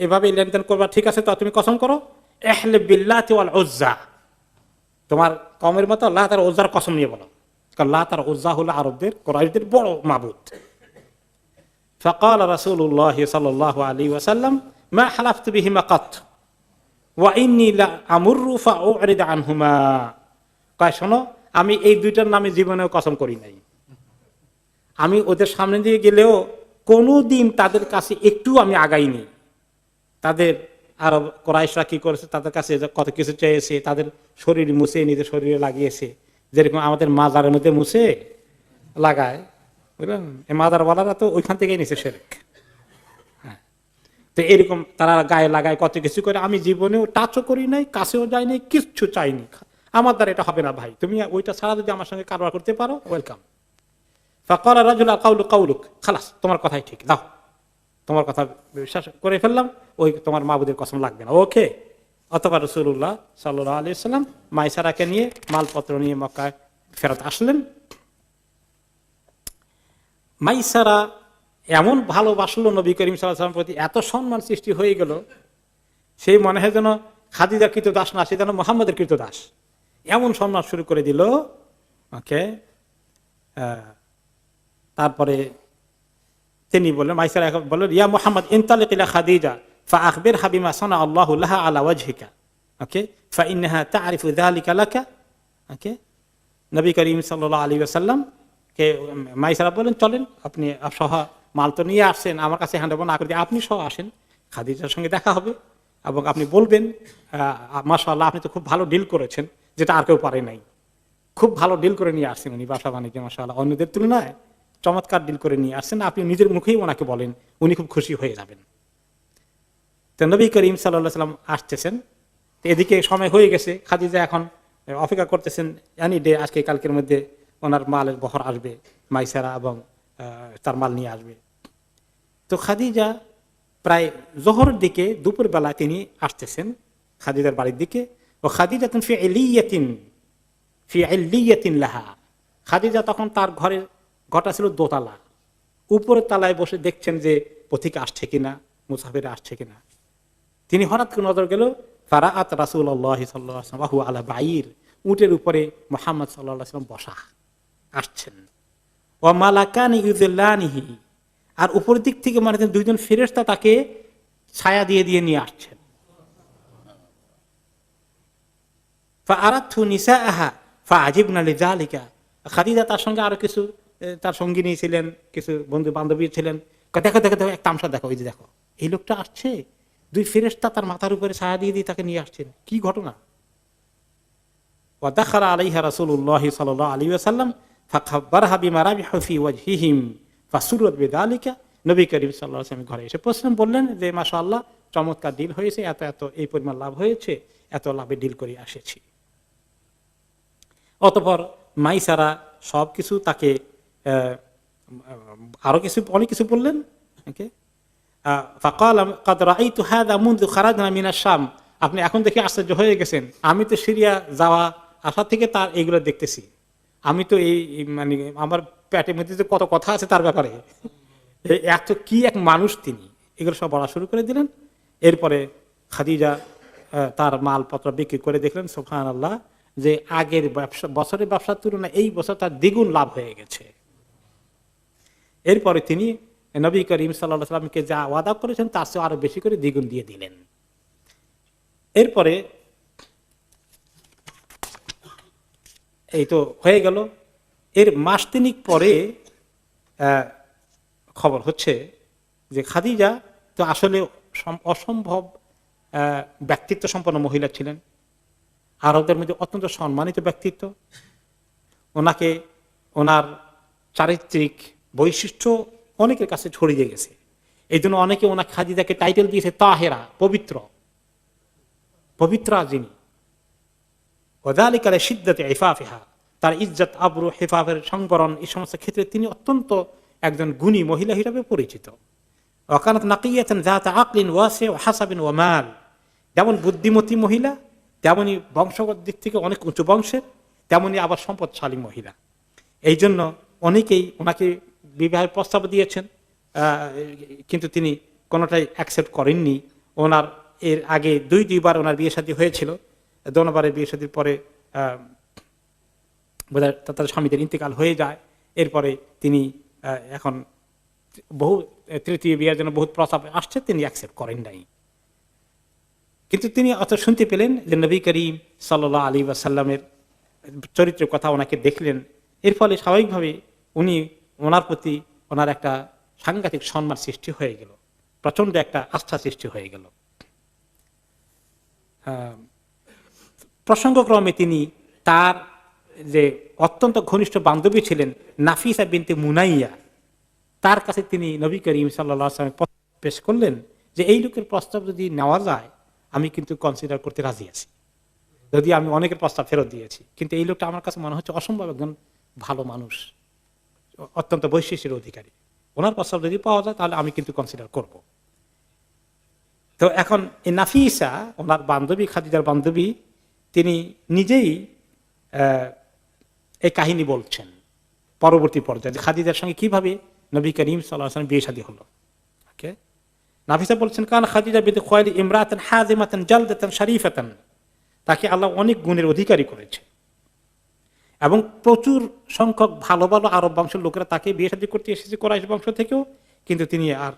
S1: এভাবে লেনদেন করবা, ঠিক আছে তো তুমি কসম করো, ইহলিফ বিল্লাতি ওয়াল উজ্জা, তোমার কওমের মতো লাত আর উজ্জার কসম নিয়ে বলো, কারণ লাত আর উজ্জা হলো আরবদের, কুরাইশদের বড় মাবুদ। ফাকাল রাসূলুল্লাহ সাল্লাল্লাহু আলাইহি ওয়াসাল্লাম মা হালাফতু বিহিমা কাত ওয়া ইন্নী লা আমুরু ফাউরিদ আনহুমা। কয় শোনো, আমি এই দুইটার নামে জীবনেও কসম করি নাই, আমি ওদের সামনে দিয়ে গেলেও কোনোদিন তাদের কাছে একটু আমি আগাইনি। তাদের আরব কুরাইশরা কি করেছে, তাদের কাছে কত কিছু চেয়েছে, তাদের শরীর মুছে নিজের শরীরে লাগিয়েছে, যেরকম আমাদের মাজারের মধ্যে মুছে লাগায়, বুঝলেন, এই মাজার ওয়ালারা তো ওইখান থেকেই নিছে শিরক। হ্যাঁ, তো এরকম তারা গায়ে লাগায় কত কিছু করে, আমি জীবনেও টাচও করি নাই, কাছেও যাই নাই, কিচ্ছু চাইনি, আমার দ্বারা এটা হবে না ভাই, তুমি ওইটা ছাড়া যদি আমার সঙ্গে কারবার করতে পারো ওয়েলকাম। ফাকাল রাজুল কাউলু কাউলুক, খালাস তোমার কথাই ঠিক, দাও তোমার কথা বিশ্বাস করে ফেললাম, ওই তোমার মাবুদের কসম লাগবে না, ওকে। অথবা রাসূলুল্লাহ সাল্লাল্লাহু আলাইহি ওয়াসাল্লাম মাইসারাকে নিয়ে মালপত্র নিয়ে মক্কায় ফেরত আসলেন। মাইসারা এমন ভালোবাসলো নবী করিম সাল্লাল্লাহু আলাইহি ওয়াসাল্লামের প্রতি, এত সম্মান সৃষ্টি হয়ে গেল, সেই মনে হয় যেন খাদিজার কৃতদাস না, সে যেন মুহাম্মদের কৃতদাস, এমন সম্মান শুরু করে দিল। ওকে, তারপরে তিনি বললেন, মাইসারা বললেন, ইয়া মুহাম্মদ ইনতালিক ইলা খাদিজা ফাআখবিরহা বিমা সানা আল্লাহু লাহা আলা ওয়াজহিকা, ওকে, ফাইন্নাহা তা'রিফু যালিকা লাকা ওকে, নবী করিম সাল্লাল্লাহু আলাইহি ওয়াসাল্লাম কে মাইসারা বলেন, চলেন আপনি সহ মাল তো নিয়ে আসছেন, আমার কাছে হ্যান্ড ওভার না করে দিয়ে আপনি সহ আসেন, খাদিজার সঙ্গে দেখা হবে এবং আপনি বলবেন মাশাআল্লাহ আপনি তো খুব ভালো ডিল করেছেন, যেটা আর কেউ পারে নাই। খুব ভালো ডিল করে নিয়ে আসছেন উনি ব্যবসা বাণিজ্যে, মাশাআল্লাহ অন্যদের তুলনায় চমৎকার ডিল করে নিয়ে আসছেন, আপনি নিজের মুখেই ওনাকে বলেন, উনি খুব খুশি হয়ে যাবেন। তো নবী করিম সাল্লাল্লাহু আলাইহি ওয়াসাল্লাম আসতেছেন, তো এদিকে সময় হয়ে গেছে, খাদিজা এখন অপেক্ষা করতেছেন এনি ডে আজকে কালকের মধ্যে ওনার মালের বহর আসবে, মাইসারা এবং তার মাল নিয়ে আসবে। তো খাদিজা প্রায় জোহরের দিকে, দুপুর বেলায় তিনি আসতেছেন খাদিজার বাড়ির দিকে। ও খাদিজা ফি ইলিয়াতিন লাহা, খাদিজা তখন তার ঘরটা ছিল দোতলা, উপরের তলায় বসে দেখছেন যে পথিক আসছে কিনা, মুসাফির আসছে কিনা। তিনি হঠাৎ করে নজর গেল, ফারাআত রাসূলুল্লাহ সাল্লাল্লাহু আলাইহি ওয়াসাল্লাম আলা বাঈর, উটের উপরে মুহাম্মদ সাল্লাল্লাহু আলাইহি ওয়াসাল্লাম বসা আসছেন। ওয়া মালাকানি ইউযিল্লানিহি, আর উপরের দিক থেকে মানে দুইজন ফেরেশতা তাকে ছায়া দিয়ে দিয়ে নিয়ে আসছেন। ফাআরাতহু নিসাআহা ফাআজিবনা লিযালিকা, খাদিজা তার সঙ্গে আরো কিছু তার সঙ্গিনী ছিলেন, কিছু বন্ধু বান্ধবী ছিলেন, দেখো দেখো দেখো এক তামসা দেখো, ওই যে দেখো এই লোকটা আসছে, দুই ফেরেশতা তার মাথার উপরে ছায়া দিয়ে দিয়ে তাকে নিয়ে আসছেন, কি ঘটনা। ওয়া দাখালা আলাইহা রাসূলুল্লাহ সাল্লাল্লাহু আলাইহি ওয়াসাল্লাম ফাখাবারহা বিমা রাবিহা ফি ওয়াজহিহিম ফাসুররাত বিযালিকা, নবী করিম সাল্লাল্লাহু আলাইহি ওয়াসাল্লাম ঘরে এসে প্রশ্ন বললেন যে মাশাআল্লাহ চমৎকার ডিল হয়েছে, এত এত এই পরিমাণ লাভ হয়েছে, এত লাভে ডিল করে আসেছি। অতঃপর মাইসারা সবকিছু তাকে আরো কিছু অনেক কিছু বললেন। ওকে, ফাকাল ক্বাদ রাআইতু হাযা মুনযু খারাজনা মিনাশ শাম, আপনি এখন দেখে আশ্চর্য হয়ে গেছেন, আমি তো সিরিয়া যাওয়া আসা থেকে তার এইগুলো দেখতেছি, আমি তো এই মানে আমার পেটের মধ্যে যে কত কথা আছে তার ব্যাপারে, এত কি এক মানুষ তিনি, এগুলো সব বলা শুরু করে দিলেন। এরপরে খাদিজা তার মালপত্র বিক্রি করে দেখলেন সুবহানাল্লাহ যে আগের বছরের ব্যবসার তুলনায় এই বছর তার দ্বিগুণ লাভ হয়ে গেছে। এরপরে তিনি নবী করিম সাল্লাল্লাহু আলাইহি ওয়াসাল্লামকে যা ওয়াদা করেছেন তার চেয়ে আরো বেশি করে দ্বিগুণ দিয়ে দিলেন। এরপরে এই তো হয়ে গেল। এর মাস তিনিক পরে খবর হচ্ছে যে খাদিজা তো আসলে অসম্ভব ব্যক্তিত্ব সম্পন্ন মহিলা ছিলেন, আরবদের মধ্যে অত্যন্ত সম্মানিত ব্যক্তিত্ব। ওনাকে ওনার চারিত্রিক বৈশিষ্ট্য অনেকের কাছে ছড়িয়ে গেছে, এই জন্য অনেকে ওনার খাদিজাকে টাইটেল দিয়েছে তাহেরা, পবিত্র, পবিত্রা যিনি। ওযালিকা লিশিদ্দাতি ইফাফিহা, তার ইজ্জত আবরু হেফাফের সংবরণ এই সমস্ত ক্ষেত্রে তিনি অত্যন্ত একজন গুণী মহিলা হিসেবে পরিচিত। ওয়াকানাত নাকিয়াতান যাতা আকলিন ওয়াসি ওয়া হাসাবিন ওয়া মাল, যেমন বুদ্ধিমতী মহিলা, তেমনি বংশগত দিক থেকে অনেক উঁচু বংশের, তেমনি আবার সম্পদশালী মহিলা। এই জন্য অনেকেই ওনাকে বিবাহের প্রস্তাব দিয়েছেন, কিন্তু তিনি কোনোটাই অ্যাকসেপ্ট করেননি। ওনার এর আগে দুইবার ওনার বিয়ে শাদী হয়েছিল, দোনোবারের বিয়ে শাদীর পরে বোধহয় তার স্বামীদের ইন্তেকাল হয়ে যায়। এরপরে তিনি এখন তৃতীয় বিয়ের জন্য বহুত প্রস্তাব আসছে, তিনি অ্যাকসেপ্ট করেন নাই। কিন্তু তিনি অত শুনতে পেলেন যে নবী করিম সাল্লাল্লাহু আলাইহি ওয়াসাল্লামের চরিত্রের কথা ওনাকে দেখলেন, এর ফলে স্বাভাবিকভাবে ওনার প্রতি ওনার একটা সাংঘাতিক সম্মান সৃষ্টি হয়ে গেল, প্রচন্ড একটা আস্থা সৃষ্টি হয়ে গেল। প্রসঙ্গক্রমে তিনি তার যে অত্যন্ত ঘনিষ্ঠ বান্ধবী ছিলেন নাফিসা বিনতে মুনাইয়া, তার কাছে তিনি নবী করিম সাল্লাল্লাহু আলাইহি ওয়াসাল্লাম পেশ করলেন যে এই লোকের প্রস্তাব যদি নেওয়া যায় আমি কিন্তু কনসিডার করতে রাজি আছি, যদি আমি অনেকের প্রস্তাব ফেরত দিয়েছি, কিন্তু এই লোকটা আমার কাছে মনে হচ্ছে অসম্ভব একজন ভালো মানুষ, অত্যন্ত বৈশিষ্ট্যের অধিকারী, ওনার প্রস্তাব যদি পাওয়া যায় তাহলে আমি কিন্তু কনসিডার করব। তো এখন এই নাফিসা ওনার বান্ধবী, খাদিজার বান্ধবী, তিনি নিজেই এই কাহিনী বলছেন পরবর্তী পর্যায়ে খাদিজার সঙ্গে কিভাবে নবী করিম সাল্লাল্লাহু আলাইহি ওয়াসাল্লাম বিয়ে শাদী হলো। ওকে, নাফিসা বলছেন কান খাদিজা বিনতে খুয়াইলিদ ইমরাতান হাযিমাতান জালদাতান শরীফাতান, তাকে আল্লাহ অনেক গুণের অধিকারী করেছে এবং প্রচুর সংখ্যক ভালো ভালো আরব বংশের লোকেরা তাকে বিয়ে শাদী করতে এসেছে কুরাইশ বংশ থেকেও, কিন্তু তিনি আর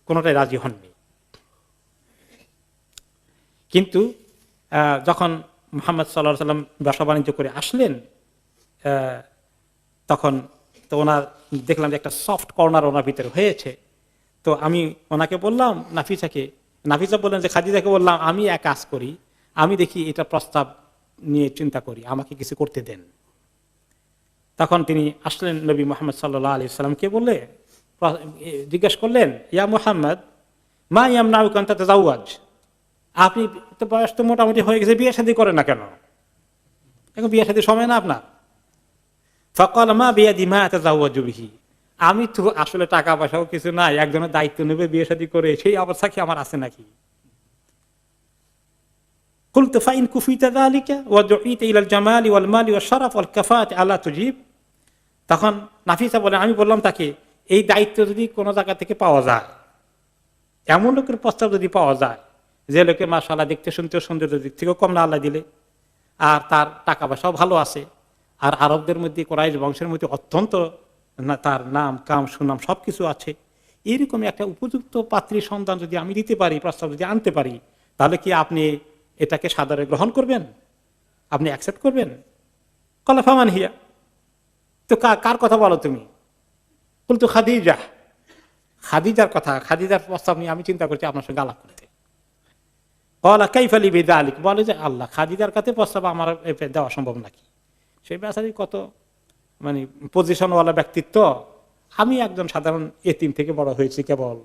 S1: কোনোটাই রাজি হননি। কিন্তু যখন মুহাম্মদ সাল্লাল্লাহু আলাইহি ওয়াসাল্লাম ব্যবসা বাণিজ্য করে আসলেন, তখন তো ওনার দেখলাম যে একটা সফট কর্নার ওনার ভিতরে হয়েছে। তো আমি ওনাকে বললাম, নাফিসা বললেন যে খাদিজাকে বললাম, আমি এক কাজ করি, আমি দেখি এটা প্রস্তাব নিয়ে চিন্তা করি, আমাকে কিছু করতে দেন। তখন তিনি আসলেন নবী মুহাম্মদ সাল্লাল্লাহু আলাইহি ওয়াসাল্লামকে বলে জিজ্ঞেস করলেন, ইয়া মুহাম্মদ মা ইয়ামনাউকা আন তাতাজাওয়াজ, আপনি তো বয়স তো মোটামুটি হয়ে গেছে, বিয়ে শাদী করেন না কেন? এখন বিয়ে শাদীর সময় না আপনার? ফাকাল মা বিয়াদি মা আতাজাওয়াজু বিহি, আমি তো আসলে টাকা পয়সাও কিছু নাই, একজনের দায়িত্ব নেবে বিয়ে শাদী করে, সেই অবস্থা কি আমার আছে নাকি? কুলতু ফাইন কুফিতা যালিকা ওয়া দুইতা ইলাল জামালি ওয়াল মালি ওয়াশ শারাফ ওয়াল কাফাত আলা তুজিব। তখন নাফিসা বলে, আমি বললাম তাকে, এই দায়িত্ব যদি কোনো জায়গা থেকে পাওয়া যায়, এমন লোকের প্রস্তাব যদি পাওয়া যায় যে লোকের মাশাআল্লাহ দেখতে শুনতে সৌন্দর্য দিক থেকেও কম না আল্লাহ দিলে, আর তার টাকা পয়সাও ভালো আছে, আর আরবদের মধ্যে কুরাইশ বংশের মধ্যে অত্যন্ত তার নাম কাম সুনাম সবকিছু আছে, এরকম একটা উপযুক্ত পাত্রীর সন্ধান যদি আমি দিতে পারি, প্রস্তাব যদি আনতে পারি, তাহলে কি আপনি এটাকে সাদরে গ্রহণ করবেন? আপনি অ্যাকসেপ্ট করবেন? কলা ফামান হিয়া, তো কার কথা বলো তুমি? বলতো খাদিজা, খাদিজার কথা, খাদিজার প্রস্তাব নিয়ে আমি চিন্তা করছি আপনার সঙ্গে আলাপ করতে। কলা কাইফালি বিযালিক, বলে যে আল্লাহ, খাদিজার কাছে প্রস্তাব আমার দেওয়া সম্ভব নাকি? সেই বেচারি কত মানে পজিশনওয়ালা ব্যক্তিত্ব, আমি একজন সাধারণ এতিম থেকে বড় হয়েছি, কেবল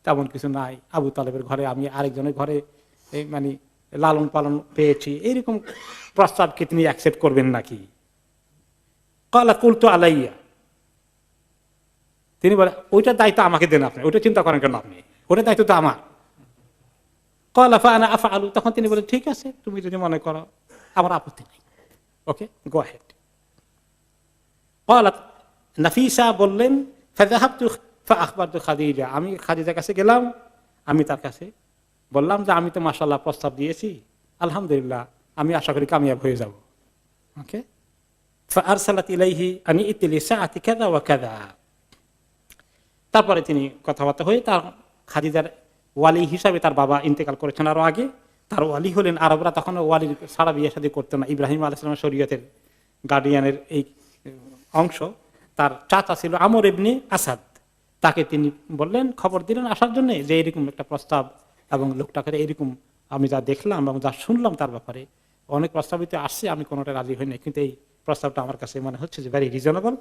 S1: তেমন কিছু নাই, আবু তালেবের ঘরে, আমি আরেকজনের ঘরে মানে লালন পালন পেয়েছি, এইরকম প্রস্তাবকে তিনি অ্যাকসেপ্ট করবেন নাকি? কলা কুলতু আলাইয়া, তিনি বলে ওইটার দায়িত্ব আমাকে দেন, আপনি ওইটা চিন্তা করেন কেন? আপনি ওটার দায়িত্ব তো আমার। কলা ফাআনা আফআলু, তখন তিনি বলেন ঠিক আছে, তুমি যদি মনে করো, আমার আপত্তি নাই, ওকে গো হেড। কলাত নাফিসা বললেন, ফাযাহাবতু ফাআখবারতু খাদিজা, আমি খাদিজার কাছে গেলাম, আমি তার কাছে বললাম যে আমি তো মাশাআল্লাহ প্রস্তাব দিয়েছি, আলহামদুলিল্লাহ, আমি আশা করি কামিয়াব হয়ে যাব। ওকে, ফাআরসালাত ইলাইহি আনি ইতিলি সাআতি কাযা ওয়া কাযা। তারপরে তিনি কথাবার্তা হয়ে তার খাদিজার ওয়ালি হিসাবে, তার বাবা ইন্তেকাল করেছেন আরো আগে, তার ওয়ালি হলেন। আরবরা তখন ওয়ালির সারা বিয়ে শাদী করতো না, ইব্রাহিম আলাইহিস সালামের শরীয়তের গার্ডিয়ানের এই অংশ। তার চাচা ছিল আমর ইবনে আসাদ, তাকে তিনি বললেন, খবর দিলেন আসার জন্য, যে এরকম একটা প্রস্তাব, এবং লোকটাকে এরকম আমি যা দেখলাম এবং যা শুনলাম তার ব্যাপারে, অনেক প্রস্তাবিত আসছে, আমি কোনোটা রাজি হইনি, কিন্তু এই প্রস্তাবটা আমার কাছে মনে হচ্ছে যে ভেরি রিজনেবল,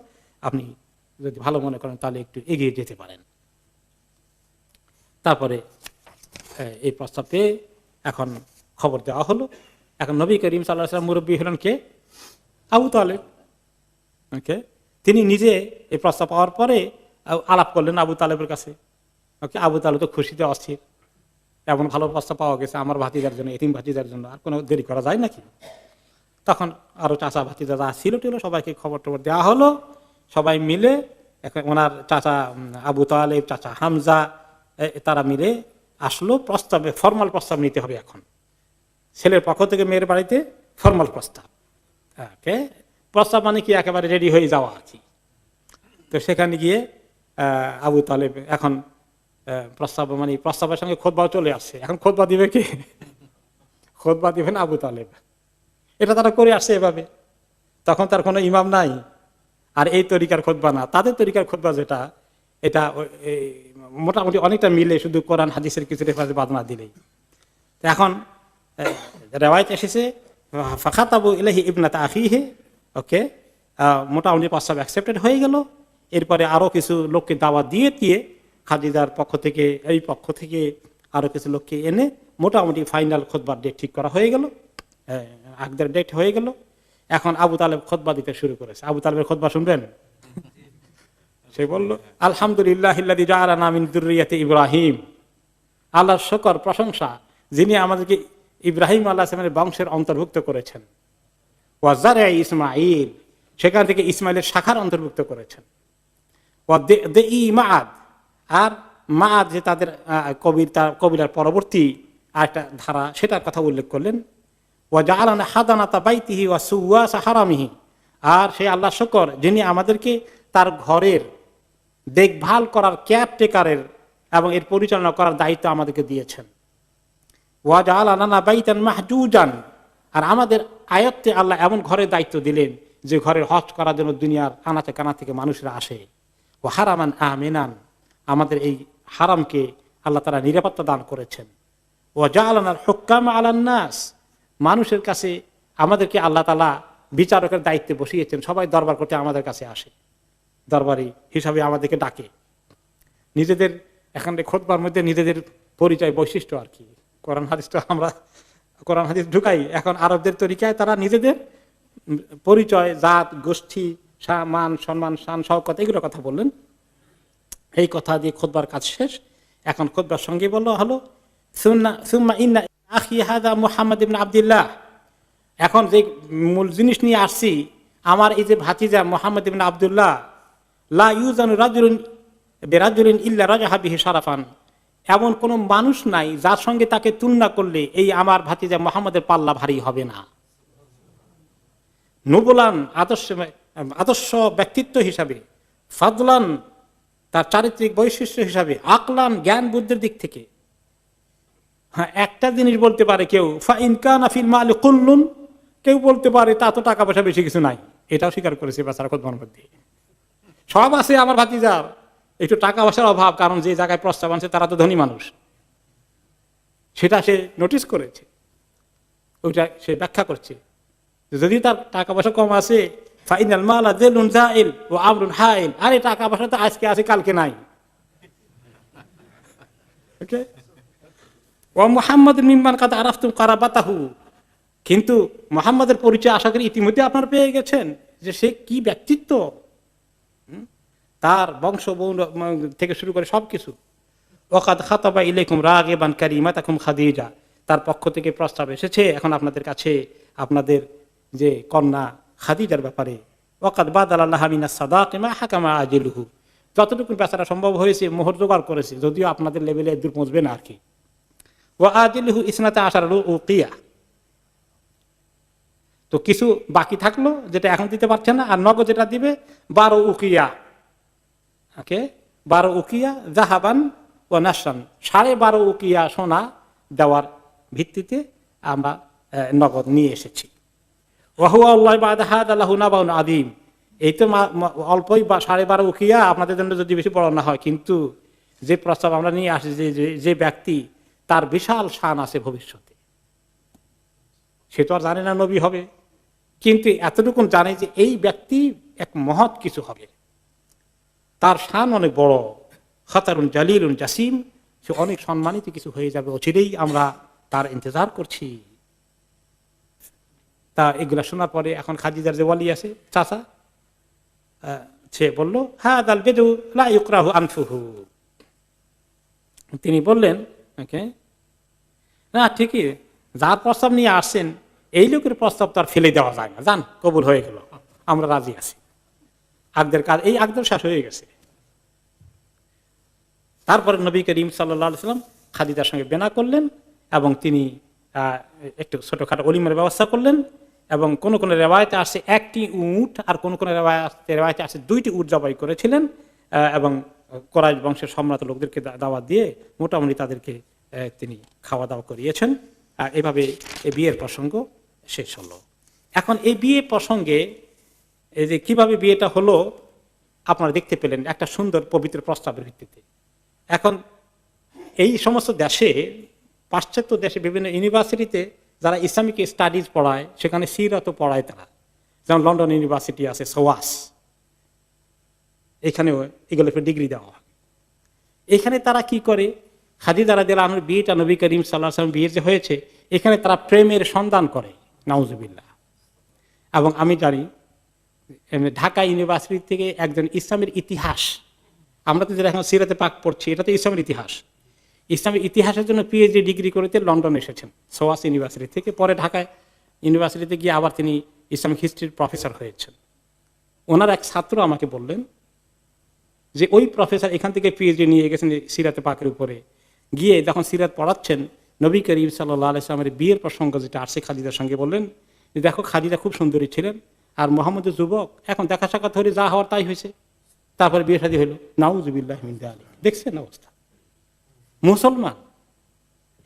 S1: আপনি যদি ভালো মনে করেন তাহলে একটু এগিয়ে যেতে পারেন। তারপরে এই প্রস্তাব পেয়ে এখন খবর দেওয়া হলো। এখন নবী করিম সাল্লাল্লাহু আলাইহি ওয়াসাল্লাম মুরব্বী হলেন কে? আবু তালেব। ওকে, তিনি নিজে এই প্রস্তাব পাওয়ার পরে আলাপ করলেন আবু তালেবের কাছে। ওকে, আবু তালেব তো খুশিতে অস্থির, এমন ভালো প্রস্তাব পাওয়া গেছে আমার ভাতিজার জন্য, এতিম ভাতিজার জন্য, আর কোনো দেরি করা যায় নাকি? তখন আরো চাচা ভাতিজা যা ছিল সবাইকে খবর টবর দেওয়া হলো। সবাই মিলে ওনার চাচা আবু তালেব, চাচা হামজা, তারা মিলে আসলো প্রস্তাবে, ফরমাল প্রস্তাব নিতে হবে এখন। ছেলের পক্ষ থেকে মেয়ের বাড়িতে ফরমাল প্রস্তাব। ওকে, প্রস্তাব মানে কি একেবারে রেডি হয়ে যাওয়া আর কি। তো সেখানে গিয়ে আবু তালেব এখন প্রস্তাব মানে প্রস্তাবের সঙ্গে খুতবাও চলে আসছে। এখন খুতবা দিবে কে? খুতবা দিবেন আবু তালেব। এটা তারা করে আসছে এভাবে, তখন তার কোনো ইমাম নাই, আর এই তরিকার খুতবা না, তাদের তরিকার খুতবা যেটা, এটা মোটামুটি অনেকটা মিলে, শুধু কোরআন হাদিসের কিছু রেফারেন্স বাদ না দিলেই। এখন রেওয়ায়েত এসেছে ফাখাতাবু ইলাইহি ইবনাতা আখিহি। ওকে, মোটামুটি প্রস্তাব অ্যাকসেপ্টেড হয়ে গেল। এরপরে আরো কিছু লোককে দাওয়াত দিয়ে খাদিজার পক্ষ থেকে, এই পক্ষ থেকে আরো কিছু লোককে এনে মোটামুটি ফাইনাল খুতবার ডেট ঠিক করা হয়ে গেল, আগদের ডেট হয়ে গেল। এখন আবু তালেব খুতবা দিতে শুরু করেছে। আবু তালেবের খুতবা শুনবেন? সে বলল, আলহামদুলিল্লাহিল্লাযী জাআলানা মিন যুররিয়াতি ইব্রাহিম, আল্লাহর শুকর প্রশংসা, যিনি আমাদেরকে ইব্রাহিম আলাইহিস সালামের বংশের অন্তর্ভুক্ত করেছেন। ওয়া যারঈ ইসমাঈল, সেখান থেকে ইসমাইলের শাখার অন্তর্ভুক্ত করেছেন। ওয়া দেই মাআদ, আর মাআদ যে তাদের কবিরার পরবর্তী আরেকটা ধারা, সেটার কথা উল্লেখ করলেন। ওয়া জাআলানা হাদানাতা বাইতিহি ওয়া সুওয়াসা হারামিহি, আর সেই আল্লাহ শুকর যিনি আমাদেরকে তার ঘরের দেখভাল করার, কেয়ারটেকারের এবং এর পরিচালনা করার দায়িত্ব আমাদেরকে দিয়েছেন। ওয়া জাআলানা বাইতান মাহজুজান, আর আমাদের আয়ত্তে আল্লাহ এমন ঘরের দায়িত্ব দিলেন যে ঘরের হজ করার জন্য দুনিয়ার আনাচে কানা থেকে মানুষরা আসে। ও হারামান আমিনান, আমাদের এই হারামকে আল্লাহ তাআলা নিরাপত্তা দান করেছেন। ও জাআলানাল হুক্কামা আলান নাস, মানুষের কাছে আমাদেরকে আল্লাহ তাআলা বিচারকের দায়িত্বে বসিয়েছেন। সবাই দরবার করতে আমাদের কাছে আসে, দরবারি হিসাবে আমাদেরকে ডাকে। নিজেদের এখানে খুতবার মধ্যে নিজেদের পরিচয় বৈশিষ্ট্য আর কি, কোরআন হাদিস তো আমরা কোরআন হাদিস ঢুকাই, এখন আরবদের তরিকায় তারা নিজেদের পরিচয়, জাত, গোষ্ঠী, মান সম্মান, শান শওকত এগুলোর কথা বললেন। এই কথা দিয়ে খুতবার কাজ শেষ। এখন খুতবার সঙ্গে বললো হলো সুম্মা ইন্না আখি হাযা মুহাম্মদ ইবনে আব্দুল্লাহ, এখন যে মূল জিনিস নিয়ে আসছি, আমার এই যে ভাতিজা মুহাম্মদ ইবনে আব্দুল্লাহ, লা ইউজানু রাজুলুন বিরাজুলিন ইল্লা রাজাহা বিহি শারাফান, এমন কোন মানুষ নাই যার সঙ্গে তাকে তুলনা করলে এই আমার ভাতিজা মুহাম্মদের পাল্লা ভারী হবে না। নুবুলান, আদর্শ ব্যক্তিত্ব হিসাবে, ফাদলান তার চারিত্রিক বৈশিষ্ট্য হিসাবে, আকলান জ্ঞান বুদ্ধির দিক থেকে। হ্যাঁ, একটা জিনিস বলতে পারে কেউ, ফা ইন কানা ফিল মালি কুল্লুন, কেউ বলতে পারে তা তো টাকা পয়সা বেশি কিছু নাই, এটাও স্বীকার করেছে বেচারা খুতবার মধ্যে। সব আছে আমার ভাতিজার, একটু টাকা পয়সার অভাব, কারণ যে জায়গায় প্রস্তাব আনছে তারা তো ধনী মানুষ, সেটা সে নোটিস করেছে, ওইটা সে ব্যাখ্যা করছে। যদি তার টাকা পয়সা কম আছে, ফাইনাল মালা জেলুন জাইল ও আমরুন হাইল, আরে টাকা পয়সা তো আজকে আছে কালকে নাই। ওকে, ও মুহাম্মদ মিম্মান কাদ আরাফতুম কারাবাতাহু, কিন্তু মুহাম্মাদের পরিচয় আশা করি ইতিমধ্যে আপনারা পেয়ে গেছেন যে সে কি ব্যক্তিত্ব, তার বংশ থেকে শুরু করে সবকিছু। ওয়াকাদ খাতাবা ইলাইকুম রাগিবান কারিমাতাকুম খাদিজা, তার পক্ষ থেকে প্রস্তাব এসেছে এখন আপনাদের কাছে আপনাদের যে কন্যা খাদিজার ব্যাপারে। ওয়াকাদ বাদালাল্লাহু মিনাস সাদাকি মা হাকামা আজিলুহু, যতটুকু বেচারা সম্ভব হয়েছে মোহর জোগাড় করেছে, যদিও আপনাদের লেভেলে দূর পৌঁছবে না আর কি। ওয়া আজিলুহু ইসনাতা আশারা উকিয়া, তো কিছু বাকি থাকলো যেটা এখন দিতে পারছে না, আর নগদ যেটা দিবে 12 উকিয়া। ওকে, 12 উকিয়া জাহাবান ও নাসান, 12.5 উকিয়া সোনা দেওয়ার ভিত্তিতে আমরা নগদ নিয়ে এসেছি। আদিম, এই তো অল্পই 12.5 উকিয়া, আপনাদের জন্য যদি বেশি বড় না হয়, কিন্তু যে প্রস্তাব আমরা নিয়ে আসি যে ব্যক্তি তার বিশাল শান আছে ভবিষ্যতে, সে তো আর জানে না নবী হবে, কিন্তু এতটুকু জানে যে এই ব্যক্তি এক মহৎ কিছু হবে, তার শান অনেক বড়, খাতারুন জালিলুন জাসিম, সে অনেক সম্মানিত কিছু হয়ে যাবে, অচিরেই আমরা তার ইন্তজার করছি। তা এগুলা শোনার পরে এখন খাদিজার যে ওয়ালি আছে চাচা, সে বলল হাদাল বেদু লা ইউকরাহু আনফুহু, তিনি বললেন ওকে না ঠিকই, যার প্রস্তাব নিয়ে আসছেন এই লোকের প্রস্তাব তো আর ফেলে দেওয়া যায় না, জান কবুল হয়ে গেল, আমরা রাজি আছি, আগদের কাজ এই আগদের শেষ হয়ে গেছে। তারপরে নবী করিম সাল্লাল্লাহু আলাইহি ওয়াসাল্লাম খাদিজার সঙ্গে বেনা করলেন এবং তিনি একটু ছোটখাটো অলিমার ব্যবস্থা করলেন, এবং কোন কোন রেওয়ায়েতে আসছে 1টি উট, আর কোন কোন রেওয়ায়েতে আসছে 2টি উট জবাই করেছিলেন, এবং কুরাইশ বংশের সম্রাট লোকদেরকে দাওয়াত দিয়ে মোটামুটি তাদেরকে তিনি খাওয়া দাওয়া করিয়েছেন। এভাবে এই বিয়ের প্রসঙ্গ শেষ হলো। এখন এই বিয়ে প্রসঙ্গে এই যে কিভাবে বিয়েটা হলো আপনারা দেখতে পেলেন একটা সুন্দর পবিত্র প্রস্তাবের ভিত্তিতে। এখন এই সমস্ত দেশে, পাশ্চাত্য দেশে বিভিন্ন ইউনিভার্সিটিতে যারা ইসলামিক স্টাডিজ পড়ায় সেখানে সিরাতও পড়ায় তারা, যেমন লন্ডন ইউনিভার্সিটি আছে সোয়াস, এখানেও এগুলো ডিগ্রি দেওয়া হয়। এখানে তারা কি করে, খাদিজা রাদিয়াল্লাহু আনহার বিয়েটা নবী করিম সাল্লাল্লাহু আলাইহি ওয়াসাল্লাম বিয়ে যে হয়েছে এখানে তারা প্রেমের সন্ধান করে, নাউজুবিল্লাহ। এবং আমি জানি ঢাকা ইউনিভার্সিটি থেকে একজন ইসলামের ইতিহাস, আমরা তো যেটা এখন সিরাতে পাক পড়ছি এটা তো ইসলামের ইতিহাস, ইসলামের ইতিহাসের জন্য পিএইচডি ডিগ্রি করতে লন্ডন এসেছেন সোয়াস ইউনিভার্সিটি থেকে, পরে ঢাকা ইউনিভার্সিটিতে গিয়ে আবার তিনি ইসলামিক হিস্ট্রির প্রফেসর হয়েছেন। ওনার এক ছাত্র আমাকে বললেন যে ওই প্রফেসর এখান থেকে পিএইচডি নিয়ে গেছেন সিরাতে পাকের উপরে, গিয়ে যখন সিরাত পড়াচ্ছেন নবী করিম সাল্লাল্লাহু আলাইহি ওয়াসাল্লামের বিয়ের প্রসঙ্গ যেটা আসছে খাদিজার সঙ্গে, বললেন যে দেখো খাদিজা খুব সুন্দরী ছিলেন, আর মুহাম্মদের যুবক, এখন দেখা সাক্ষাৎ হলে যা হওয়ার তাই হয়েছে, তারপরে বিয়ে শাদী হলো, নাউজুবিল্লাহি মিন যালিক। দেখছেন অবস্থা, মুসলমান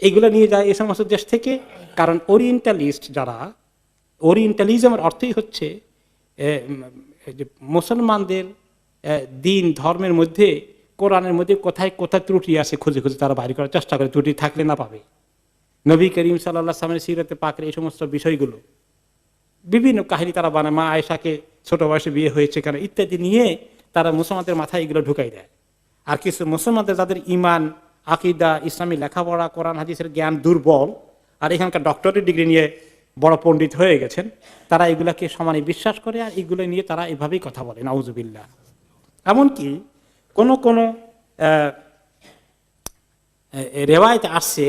S1: এইগুলো নিয়ে যায় এই সমস্ত দেশ থেকে, কারণ ওরিয়েন্টালিস্ট যারা ওরিয়েন্টালিজমের অর্থই হচ্ছে যে মুসলমানদের দিন ধর্মের মধ্যে, কোরআনের মধ্যে কোথায় কোথায় ত্রুটি আছে খুঁজে খুঁজে তারা বাইর করার চেষ্টা করে, ত্রুটি থাকলে না পাবে। নবী করিম সাল্লাল্লাহু আলাইহি ওয়াসাল্লামের সিরাতে পাকের এই সমস্ত বিষয়গুলো, বিভিন্ন কাহিনী তারা বানায়, মা আয়েশাকে ছোট বয়সে বিয়ে হয়েছে কেন ইত্যাদি নিয়ে তারা মুসলমানদের মাথায় এগুলো ঢুকাই দেয়। আর কিছু মুসলমানদের যাদের ইমান, আকীদা, ইসলামী লেখাপড়া, কোরআন হাদিসের জ্ঞান দুর্বল, আর এখানকার ডক্টরেট ডিগ্রি নিয়ে বড় পণ্ডিত হয়ে গেছেন, তারা এগুলাকে সমানে বিশ্বাস করে আর এগুলো নিয়ে তারা এভাবেই কথা বলে, নাউজুবিল্লাহ। এমনকি কোনো কোনো রেওয়ায়েতে আসছে